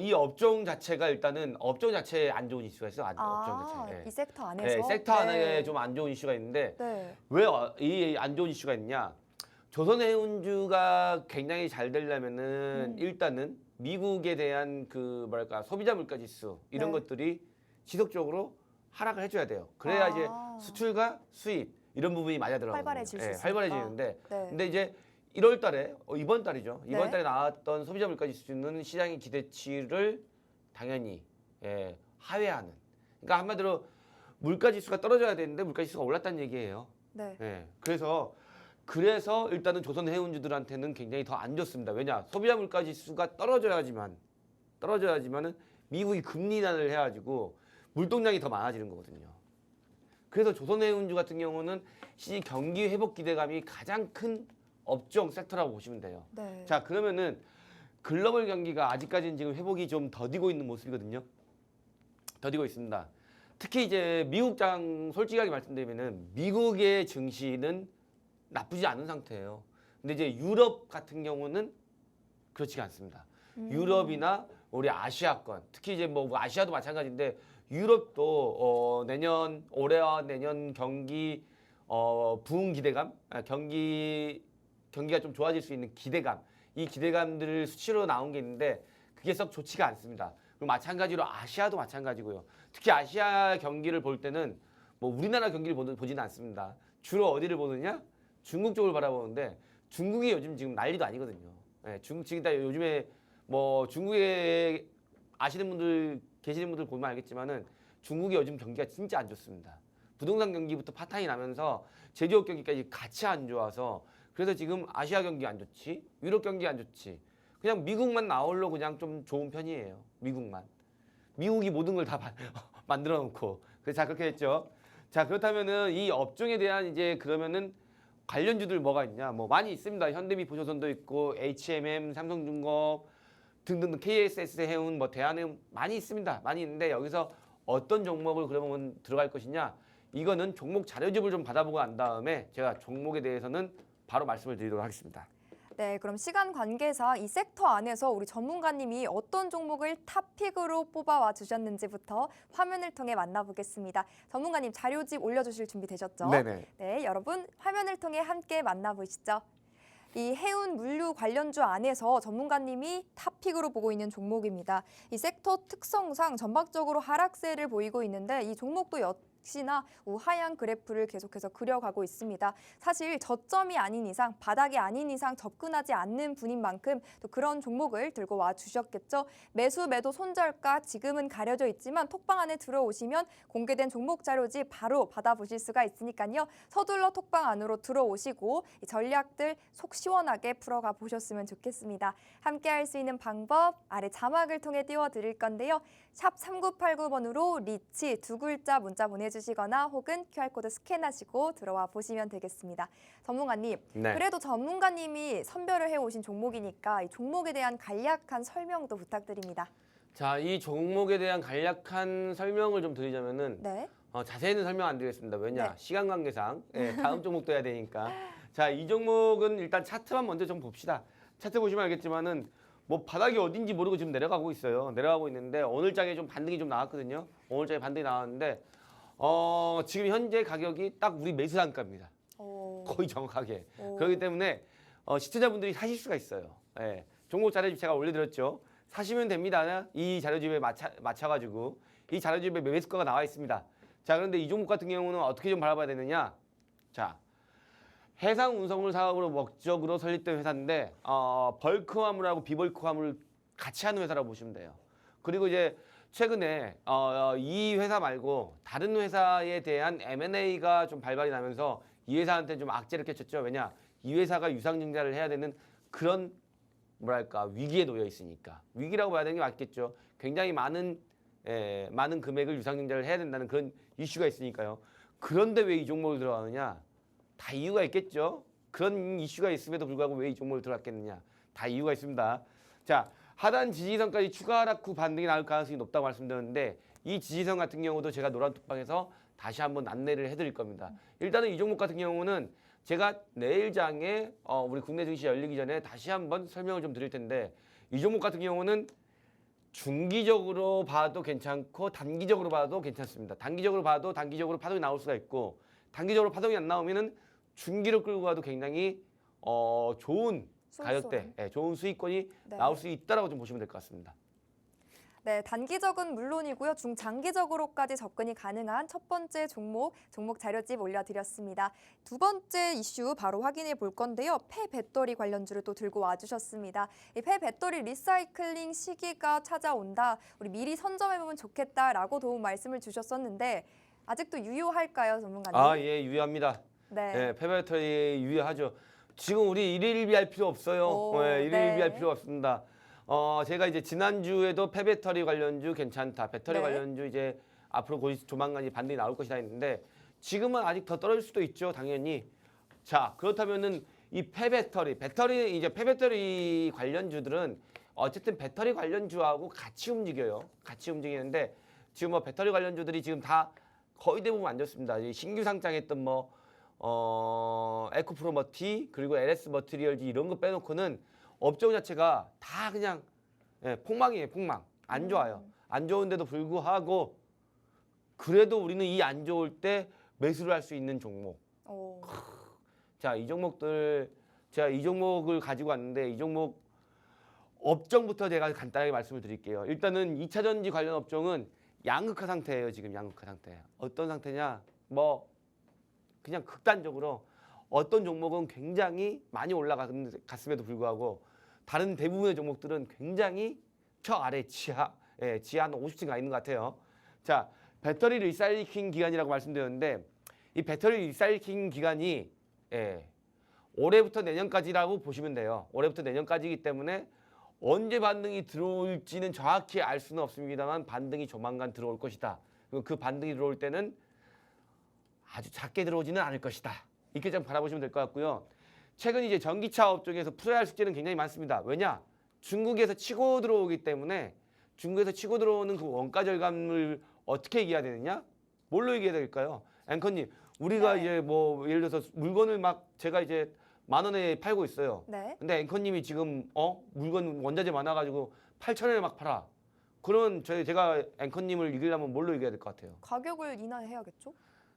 이 업종 자체가 일단은 업종 자체에 안 좋은 이슈가 있어요. 업종 자체에. 이 섹터 안에서? 섹터 안에 좀 안 좋은 이슈가 있는데 네. 왜 이 안 좋은 이슈가 있냐? 조선해운주가 굉장히 잘 되려면은 일단은 미국에 대한 그 뭐랄까 소비자 물가 지수 이런 네. 것들이 지속적으로 하락을 해줘야 돼요. 그래야 이제 수출과 수입 이런 부분이 맞아 들어가요. 활발해질 수 있으니까. 활발해지는데 네. 근데 이제 1월 달에 이번 달이죠. 이번 네. 달에 나왔던 소비자 물가 지수는 시장의 기대치를 당연히 하회하는. 그러니까 한마디로 물가 지수가 떨어져야 되는데 물가 지수가 올랐다는 얘기예요. 네. 그래서 일단은 조선해운주들한테는 굉장히 더 안 좋습니다. 왜냐? 소비자 물가 지수가 떨어져야지만은 미국이 금리 인하를 해가지고 물동량이 더 많아지는 거거든요. 그래서 조선해운주 같은 경우는 경기 회복 기대감이 가장 큰 업종 섹터라고 보시면 돼요. 네. 자 그러면은 글로벌 경기가 아직까지는 지금 회복이 좀 더디고 있는 모습이거든요. 더디고 있습니다. 특히 이제 미국장 솔직하게 말씀드리면은 미국의 증시는 나쁘지 않은 상태예요. 근데 이제 유럽 같은 경우는 그렇지가 않습니다. 유럽이나 우리 아시아권, 특히 이제 뭐 아시아도 마찬가지인데 유럽도 올해와 내년 경기 부흥 기대감, 경기가 좀 좋아질 수 있는 기대감, 이 기대감들을 수치로 나온 게 있는데 그게 썩 좋지가 않습니다. 그리고 마찬가지로 아시아도 마찬가지고요. 특히 아시아 경기를 볼 때는 뭐 우리나라 경기를 보지는 않습니다. 주로 어디를 보느냐? 중국 쪽을 바라보는데 중국이 요즘 지금 난리도 아니거든요. 중국 지금 다 요즘에 뭐 중국에 아시는 분들 계시는 분들 보면 알겠지만은 중국이 요즘 경기가 진짜 안 좋습니다. 부동산 경기부터 파탄이 나면서 제조업 경기까지 같이 안 좋아서 그래서 지금 아시아 경기 안 좋지, 유럽 경기 안 좋지. 그냥 미국만 나홀로 그냥 좀 좋은 편이에요. 미국이 모든 걸 다 만들어 놓고. 그래서 자 그렇게 했죠. 자 그렇다면은 이 업종에 대한 이제 그러면은 관련주들 뭐가 있냐? 뭐 많이 있습니다. 현대미포조선도 있고 HMM, 삼성중공업 등등 KSS 해운, 뭐 대한해운 많이 있습니다. 많이 있는데 여기서 어떤 종목을 그러면 들어갈 것이냐? 이거는 종목 자료집을 좀 받아보고 난 다음에 제가 종목에 대해서는 바로 말씀을 드리도록 하겠습니다. 네, 그럼 시간 관계상 이 섹터 안에서 우리 전문가님이 어떤 종목을 탑픽으로 뽑아와 주셨는지부터 화면을 통해 만나보겠습니다. 전문가님 자료집 올려주실 준비 되셨죠? 네네. 네, 여러분 화면을 통해 함께 만나보시죠. 이 해운 물류 관련주 안에서 전문가님이 탑픽으로 보고 있는 종목입니다. 이 섹터 특성상 전반적으로 하락세를 보이고 있는데 이 종목도 역시나 우하향 그래프를 계속해서 그려가고 있습니다. 사실 저점이 아닌 이상, 바닥이 아닌 이상 접근하지 않는 분인 만큼 또 그런 종목을 들고 와 주셨겠죠. 매수, 매도 손절가 지금은 가려져 있지만 톡방 안에 들어오시면 공개된 종목 자료지 바로 받아보실 수가 있으니까요. 서둘러 톡방 안으로 들어오시고 이 전략들 속 시원하게 풀어가 보셨으면 좋겠습니다. 함께 할 수 있는 방법 아래 자막을 통해 띄워드릴 건데요. 샵 3989번으로 리치 두 글자 문자 보내주시거나 혹은 QR코드 스캔하시고 들어와 보시면 되겠습니다. 전문가님, 네. 그래도 전문가님이 선별을 해오신 종목이니까 이 종목에 대한 간략한 설명도 부탁드립니다. 자, 이 종목에 대한 간략한 설명을 좀 드리자면은 네. 자세히는 설명 안 드리겠습니다. 왜냐? 네. 시간 관계상 다음 종목도 해야 되니까. 자, 이 종목은 일단 차트만 먼저 좀 봅시다. 차트 보시면 알겠지만은 뭐 바닥이 어딘지 모르고 지금 내려가고 있어요. 내려가고 있는데 오늘장에 좀 반등이 좀 나왔거든요. 오늘장에 반등이 나왔는데 지금 현재 가격이 딱 우리 매수 단가입니다. 오. 거의 정확하게. 오. 그렇기 때문에 시청자분들이 사실 수가 있어요. 예. 종목 자료집 제가 올려드렸죠. 사시면 됩니다. 이 자료집에 맞춰가지고 이 자료집에 매수가가 나와 있습니다. 자, 그런데 이 종목 같은 경우는 어떻게 좀 바라봐야 되느냐? 자, 해상 운송을 사업으로 목적으로 설립된 회사인데 벌크 화물하고 비벌크 화물을 같이 하는 회사라고 보시면 돼요. 그리고 이제 최근에 이 회사 말고 다른 회사에 대한 M&A가 좀 발발이 나면서 이 회사한테 좀 악재를 끼쳤죠. 왜냐? 이 회사가 유상증자를 해야 되는 그런 뭐랄까 위기에 놓여 있으니까. 위기라고 봐야 되는 게 맞겠죠. 굉장히 많은 금액을 유상증자를 해야 된다는 그런 이슈가 있으니까요. 그런데 왜 이 종목을 들어가느냐? 다 이유가 있겠죠. 그런 이슈가 있음에도 불구하고 왜 이 종목을 들어갔겠느냐. 다 이유가 있습니다. 자, 하단 지지선까지 추가 하락 후 반등이 나올 가능성이 높다고 말씀드렸는데 이 지지선 같은 경우도 제가 노란 톡방에서 다시 한번 안내를 해드릴 겁니다. 일단은 이 종목 같은 경우는 제가 내일장에 우리 국내 증시 열리기 전에 다시 한번 설명을 좀 드릴 텐데 이 종목 같은 경우는 중기적으로 봐도 괜찮고 단기적으로 봐도 괜찮습니다. 단기적으로 봐도 단기적으로 파동이 나올 수가 있고 단기적으로 파동이 안 나오면은 중기로 끌고 가도 굉장히 좋은 가격대, 좋은 수익권이 네. 나올 수 있다라고 좀 보시면 될 것 같습니다. 네, 단기적은 물론이고요. 중장기적으로까지 접근이 가능한 첫 번째 종목 자료집 올려드렸습니다. 두 번째 이슈 바로 확인해 볼 건데요. 폐배터리 관련주를 또 들고 와주셨습니다. 이 폐배터리 리사이클링 시기가 찾아온다. 우리 미리 선점해보면 좋겠다라고 도움 말씀을 주셨었는데 아직도 유효할까요, 전문가님? 예, 유효합니다. 네. 폐배터리 유효하죠. 지금 우리 일일비할 필요 없어요. 오, 일일비할 네. 필요 없습니다. 제가 이제 지난주에도 폐배터리 관련주 괜찮다. 배터리 네. 관련주 이제 앞으로 곧 조만간 반등이 나올 것이다 했는데 지금은 아직 더 떨어질 수도 있죠, 당연히. 자, 그렇다면은 이 폐배터리 이제 폐배터리 관련주들은 어쨌든 배터리 관련주하고 같이 움직여요. 같이 움직이는데 지금 뭐 배터리 관련주들이 지금 다 거의 대부분 안 좋습니다. 이 신규 상장했던 에코프로머티 그리고 LS 머티리얼즈 이런 거 빼놓고는 업종 자체가 다 그냥 폭망이에요. 폭망. 안 좋아요. 안 좋은데도 불구하고 그래도 우리는 이 안 좋을 때 매수를 할 수 있는 종목. 오. 자, 이 종목들 제가 이 종목을 가지고 왔는데 이 종목 업종부터 제가 간단하게 말씀을 드릴게요. 일단은 2차 전지 관련 업종은 양극화 상태예요. 지금 양극화 상태. 어떤 상태냐? 뭐 그냥 극단적으로 어떤 종목은 굉장히 많이 올라갔음에도 불구하고 다른 대부분의 종목들은 굉장히 저 아래 지하 한 50층 가 있는 것 같아요. 자, 배터리 리사이클링 기간이라고 말씀드렸는데 이 배터리 리사이클링 기간이 올해부터 내년까지라고 보시면 돼요. 올해부터 내년까지이기 때문에 언제 반등이 들어올지는 정확히 알 수는 없습니다만 반등이 조만간 들어올 것이다. 그 반등이 들어올 때는 아주 작게 들어오지는 않을 것이다. 이렇게 좀 바라보시면 될 것 같고요. 최근 이제 전기차 업종에서 풀어야 할 숙제는 굉장히 많습니다. 왜냐? 중국에서 치고 들어오기 때문에 중국에서 치고 들어오는 그 원가 절감을 어떻게 얘기해야 되느냐? 뭘로 얘기해야 될까요? 앵커님, 우리가 네. 이제 뭐 예를 들어서 물건을 막 제가 이제 10,000원에 팔고 있어요. 네. 근데 앵커님이 지금 물건 원자재 많아가지고 8,000원에 막 팔아. 그러면 제가 앵커님을 이기려면 뭘로 이겨야 될 것 같아요? 가격을 인하해야겠죠?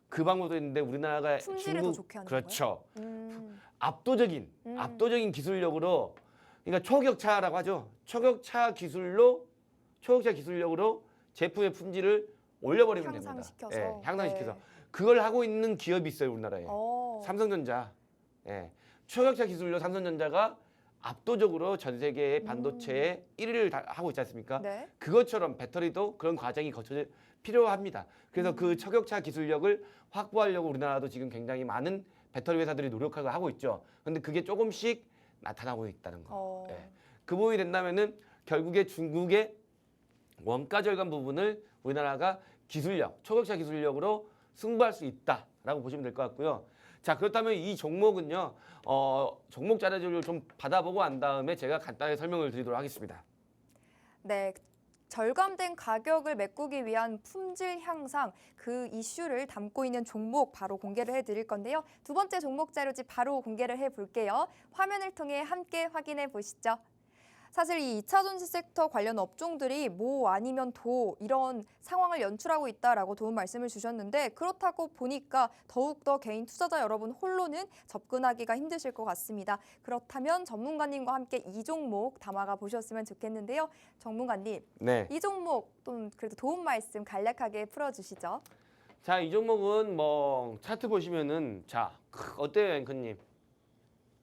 그 방법도 있는데 우리나라가 품질을 더 좋게 하는 그렇죠. 음. 압도적인 기술력으로 그러니까 초격차라고 하죠. 초격차 기술력으로 제품의 품질을 올려버리면 됩니다. 향상시켜서. 예, 향상시켜서 네. 그걸 하고 있는 기업이 있어요 우리나라에. 어. 삼성전자. 예. 초격차 기술로 삼성전자가 압도적으로 전 세계의 반도체의 1위를 하고 있지 않습니까? 네. 그것처럼 배터리도 그런 과정이 필요합니다. 그래서 그 초격차 기술력을 확보하려고 우리나라도 지금 굉장히 많은 배터리 회사들이 노력하고 하고 있죠. 근데 그게 조금씩 나타나고 있다는 거. 어. 예. 그 부분이 된다면은 결국에 중국의 원가 절감 부분을 우리나라가 초격차 기술력으로 승부할 수 있다라고 보시면 될 것 같고요. 자, 그렇다면 이 종목은요, 종목 자료를 좀 받아보고 한 다음에 제가 간단하게 설명을 드리도록 하겠습니다. 네. 절감된 가격을 메꾸기 위한 품질 향상 그 이슈를 담고 있는 종목 바로 공개를 해드릴 건데요. 두 번째 종목 자료집 바로 공개를 해볼게요. 화면을 통해 함께 확인해 보시죠. 사실 이 2차 전지 섹터 관련 업종들이 뭐 아니면 도 이런 상황을 연출하고 있다라고 도움 말씀을 주셨는데 그렇다고 보니까 더욱더 개인 투자자 여러분 홀로는 접근하기가 힘드실 것 같습니다. 그렇다면 전문가님과 함께 이 종목 담아가 보셨으면 좋겠는데요. 전문가님, 네. 이 종목 좀 그래도 도움 말씀 간략하게 풀어주시죠. 자, 이 종목은 뭐 차트 보시면은 어때요, 앵커님?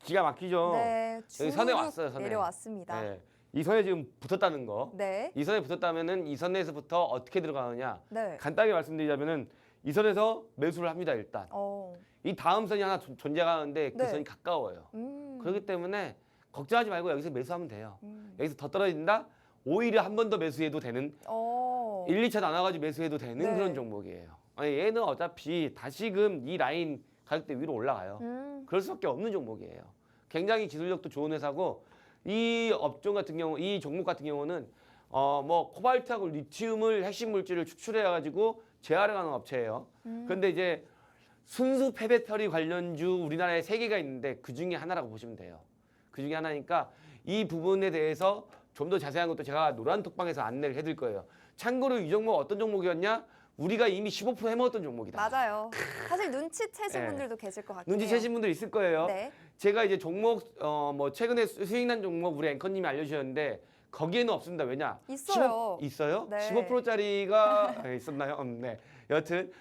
기가 막히죠. 네, 여기 선에 주룩 왔어요, 선에. 내려왔습니다. 네. 이 선에 지금 붙었다는 거. 네, 이 선에 붙었다면은 이 선에서부터 어떻게 들어가느냐? 네. 간단하게 말씀드리자면은 이 선에서 매수를 합니다, 일단. 어, 이 다음 선이 하나 존재가 하는데 그 네. 선이 가까워요. 음, 그렇기 때문에 걱정하지 말고 여기서 매수하면 돼요. 음. 여기서 더 떨어진다? 오히려 한 번 더 매수해도 되는 1, 2차 나눠가지고 매수해도 되는 네. 그런 종목이에요. 아니, 얘는 어차피 다시금 이 라인 가격대 위로 올라가요. 그럴 수밖에 없는 종목이에요. 굉장히 기술력도 좋은 회사고 이 업종 같은 경우, 이 종목 같은 경우는 뭐 코발트하고 리튬을 핵심 물질을 추출해 가지고 재활용하는 업체예요. 그런데 이제 순수 폐배터리 관련주 우리나라에 3개가 있는데 그 중에 하나라고 보시면 돼요. 그 중에 하나니까 이 부분에 대해서 좀 더 자세한 것도 제가 노란톡방에서 안내를 해드릴 거예요. 참고로 이 종목 어떤 종목이었냐? 우리가 이미 15% 해먹었던 종목이다. 맞아요. 사실 눈치채신 네. 분들도 계실 것 같아요. 눈치채신 분들 있을 거예요. 네. 제가 이제 종목 뭐 최근에 수익난 종목 우리 앵커님이 알려주셨는데 거기에는 없습니다. 왜냐? 있어요. 있어요? 네. 15%짜리가 있었나요? 네. 여튼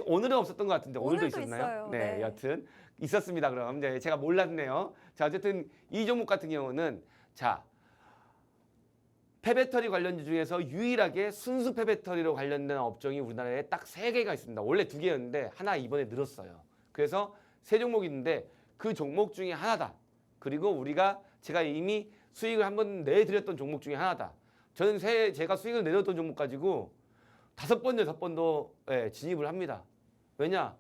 오늘은 없었던 것 같은데 오늘도 오늘도 있었나요? 있어요. 네. 네. 여튼 있었습니다. 그럼 네, 제가 몰랐네요. 자, 어쨌든 이 종목 같은 경우는 폐배터리 관련주 중에서 유일하게 순수 폐배터리로 관련된 업종이 우리나라에 딱 3개가 있습니다. 원래 2개였는데 하나 이번에 늘었어요. 그래서 3종목이 있는데 그 종목 중에 하나다. 그리고 제가 이미 수익을 한번 내드렸던 종목 중에 하나다. 저는 제가 수익을 내렸던 종목 가지고 5번, 6번도 진입을 합니다. 왜냐?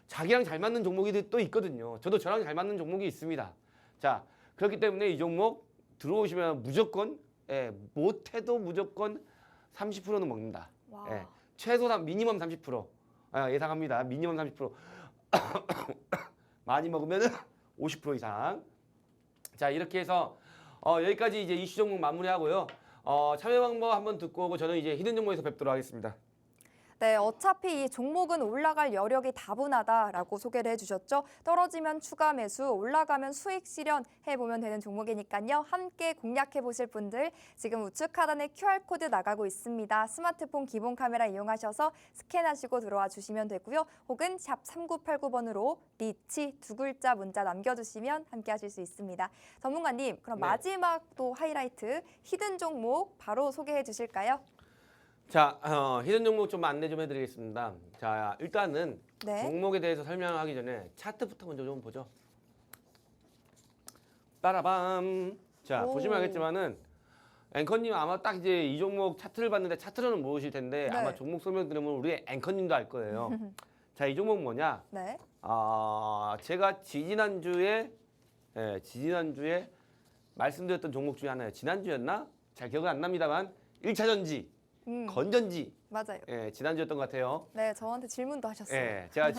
자기랑 잘 맞는 종목이 또 있거든요. 저도 저랑 잘 맞는 종목이 있습니다. 자, 그렇기 때문에 이 종목 들어오시면 무조건 못해도 무조건 30%는 먹는다. 와. 최소한 미니멈 30% 예상합니다. 미니멈 30% 많이 먹으면 50% 이상. 자, 이렇게 해서 여기까지 이제 이슈 종목 마무리하고요. 참여 방법 한번 듣고 오고 저는 이제 히든 종목에서 뵙도록 하겠습니다. 네, 어차피 이 종목은 올라갈 여력이 다분하다라고 소개를 해주셨죠. 떨어지면 추가 매수, 올라가면 수익 실현해보면 되는 종목이니까요. 함께 공략해보실 분들 지금 우측 하단에 QR코드 나가고 있습니다. 스마트폰 기본 카메라 이용하셔서 스캔하시고 들어와 주시면 되고요. 혹은 샵 3989번으로 리치 2글자 문자 남겨주시면 함께 하실 수 있습니다. 전문가님, 그럼 네. 마지막 또 하이라이트 히든 종목 바로 소개해 주실까요? 자, 히든 종목 좀 안내 좀 해드리겠습니다. 자, 일단은 네. 종목에 대해서 설명하기 전에 차트부터 먼저 좀 보죠. 빠라밤. 자, 오. 보시면 알겠지만은 앵커님 아마 딱 이제 이 종목 차트를 봤는데 차트로는 모르실 텐데 네. 아마 종목 설명 들으면 우리 앵커님도 알 거예요. 자, 이 종목 뭐냐? 네. 제가 지지난주에 말씀드렸던 종목 중에 하나예요. 지난주였나? 잘 기억은 안 납니다만 1차 전지. 건전지. 맞아요. 예, 지난주였던 것 같아요. 네, 저한테 질문도 하셨어요. 예, 제가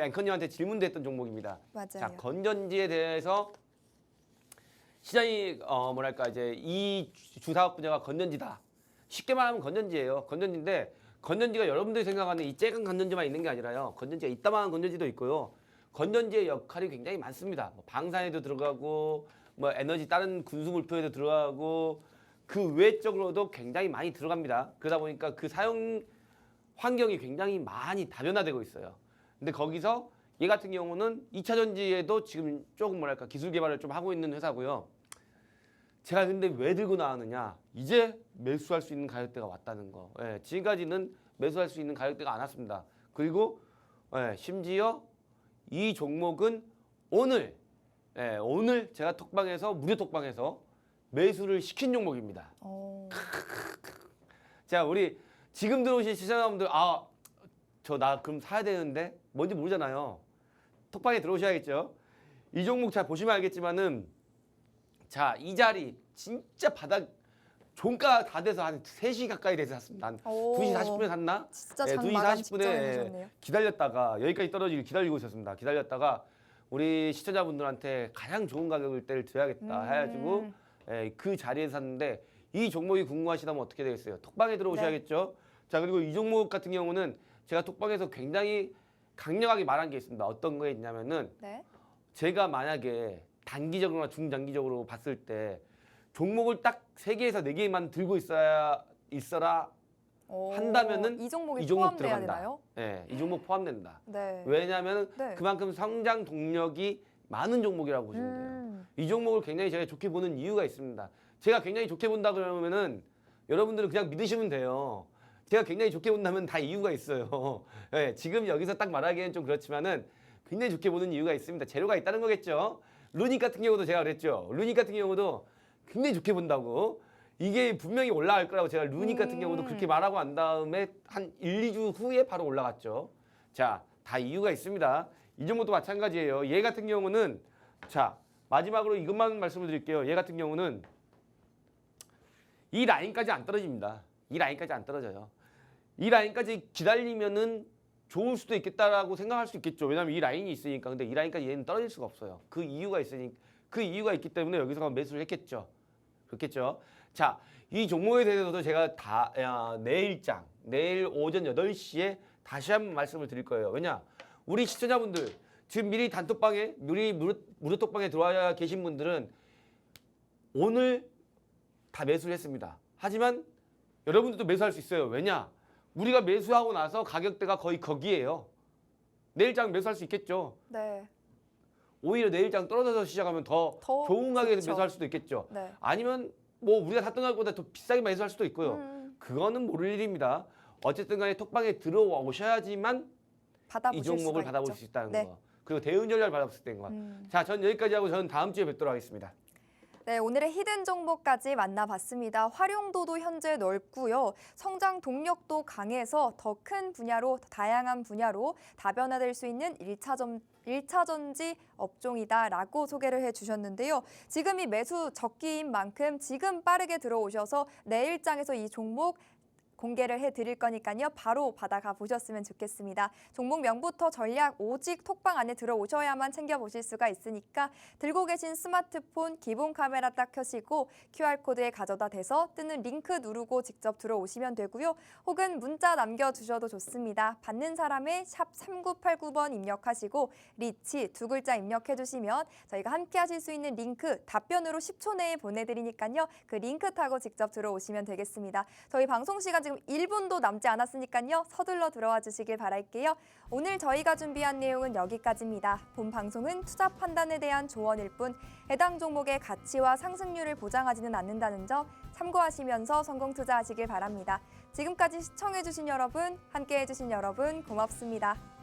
앵커님한테 질문도 했던 종목입니다. 맞아요. 자, 건전지에 대해서 시장이 뭐랄까 이제 이 주사업 분야가 건전지다. 쉽게 말하면 건전지예요. 건전지인데 건전지가 여러분들이 생각하는 이 쬐간 건전지만 있는 게 아니라요. 건전지가 이따만한 건전지도 있고요. 건전지의 역할이 굉장히 많습니다. 뭐 방사에도 들어가고 뭐 에너지 다른 군수 물표에도 들어가고 그 외적으로도 굉장히 많이 들어갑니다. 그러다 보니까 그 사용 환경이 굉장히 많이 다변화되고 있어요. 근데 거기서 얘 같은 경우는 2차 전지에도 지금 조금 뭐랄까 기술 개발을 좀 하고 있는 회사고요. 제가 근데 왜 들고 나왔느냐? 이제 매수할 수 있는 가격대가 왔다는 거. 예, 지금까지는 매수할 수 있는 가격대가 안 왔습니다. 그리고 심지어 이 종목은 오늘 제가 톡방에서 무료 톡방에서 매수를 시킨 종목입니다. 자, 우리 지금 들어오신 시청자분들 저 나 그럼 사야 되는데 뭔지 모르잖아요. 톡방에 들어오셔야겠죠. 이 종목 잘 보시면 알겠지만은 자, 이 자리 진짜 바닥 종가 다 돼서 한 3시 가까이 돼서 샀습니다. 한 2시 40분에 샀나? 진짜 네, 장 2시 마감 40분에 직전에 보셨네요. 기다렸다가 여기까지 떨어지길 기다리고 있었습니다. 기다렸다가 우리 시청자분들한테 가장 좋은 가격을 때를 드려야겠다 해가지고 그 자리에 샀는데 이 종목이 궁금하시다면 어떻게 되겠어요? 톡방에 들어오셔야겠죠. 자, 그리고 이 종목 같은 경우는 제가 톡방에서 굉장히 강력하게 말한 게 있습니다. 어떤 거에 있냐면은 네. 제가 만약에 단기적으로나 중장기적으로 봤을 때 종목을 딱 3개에서 4개만 들고 있어라 한다면은 이 종목이 이 종목 포함돼야 들어간다. 되나요? 네, 이 종목 포함된다. 네. 왜냐하면 네. 그만큼 성장 동력이 많은 종목이라고 보시면 돼요. 이 종목을 굉장히 제가 좋게 보는 이유가 있습니다. 제가 굉장히 좋게 본다 그러면은 여러분들은 그냥 믿으시면 돼요. 제가 굉장히 좋게 본다면 다 이유가 있어요. 네, 지금 여기서 딱 말하기에는 좀 그렇지만은 굉장히 좋게 보는 이유가 있습니다. 재료가 있다는 거겠죠. 루닉 같은 경우도 제가 그랬죠. 루닉 같은 경우도 굉장히 좋게 본다고. 이게 분명히 올라갈 거라고 제가 루닉 같은 경우도 그렇게 말하고 난 다음에 한 1, 2주 후에 바로 올라갔죠. 자, 다 이유가 있습니다. 이 종목도 마찬가지예요. 얘 같은 경우는 자, 마지막으로 이것만 말씀을 드릴게요. 얘 같은 경우는 이 라인까지 안 떨어집니다. 이 라인까지 안 떨어져요. 이 라인까지 기다리면은 좋을 수도 있겠다라고 생각할 수 있겠죠. 왜냐하면 이 라인이 있으니까. 근데 이 라인까지 얘는 떨어질 수가 없어요. 그 이유가 있기 때문에 여기서 매수를 했겠죠. 그렇겠죠. 자, 이 종목에 대해서도 제가 내일 오전 8시에 다시 한번 말씀을 드릴 거예요. 왜냐? 우리 시청자분들 지금 미리 단톡방에 무료 톡방에 들어와 계신 분들은 오늘 다 매수를 했습니다. 하지만 여러분들도 매수할 수 있어요. 왜냐? 우리가 매수하고 나서 가격대가 거의 거기에요. 내일장 매수할 수 있겠죠. 네. 오히려 내일장 떨어져서 시작하면 더 좋은 가격에서 좋죠. 매수할 수도 있겠죠. 네. 아니면 뭐 우리가 샀던 가격보다 더 비싸게 매수할 수도 있고요. 그거는 모를 일입니다. 어쨌든 간에 톡방에 들어오셔야지만 이 종목을 받아볼 수 있다는 네. 거. 그리고 대응 전략을 받아볼 수 있다는 거. 자, 전 여기까지 하고 저는 다음 주에 뵙도록 하겠습니다. 네, 오늘의 히든 종목까지 만나봤습니다. 활용도도 현재 넓고요. 성장 동력도 강해서 더 큰 분야로, 다양한 분야로 다변화될 수 있는 1차 전지 업종이다라고 소개를 해주셨는데요. 지금이 매수 적기인 만큼 지금 빠르게 들어오셔서 내일장에서 이 종목 공개를 해드릴 거니까요. 바로 받아가 보셨으면 좋겠습니다. 종목명부터 전략 오직 톡방 안에 들어오셔야만 챙겨보실 수가 있으니까 들고 계신 스마트폰 기본 카메라 딱 켜시고 QR코드에 가져다 대서 뜨는 링크 누르고 직접 들어오시면 되고요. 혹은 문자 남겨주셔도 좋습니다. 받는 사람의 샵 3989번 입력하시고 리치 2글자 입력해주시면 저희가 함께 하실 수 있는 링크 답변으로 10초 내에 보내드리니까요. 그 링크 타고 직접 들어오시면 되겠습니다. 저희 방송 시간 지금 1분도 남지 않았으니까요. 서둘러 들어와 주시길 바랄게요. 오늘 저희가 준비한 내용은 여기까지입니다. 본 방송은 투자 판단에 대한 조언일 뿐 해당 종목의 가치와 상승률을 보장하지는 않는다는 점 참고하시면서 성공 투자하시길 바랍니다. 지금까지 시청해주신 여러분, 함께해주신 여러분 고맙습니다.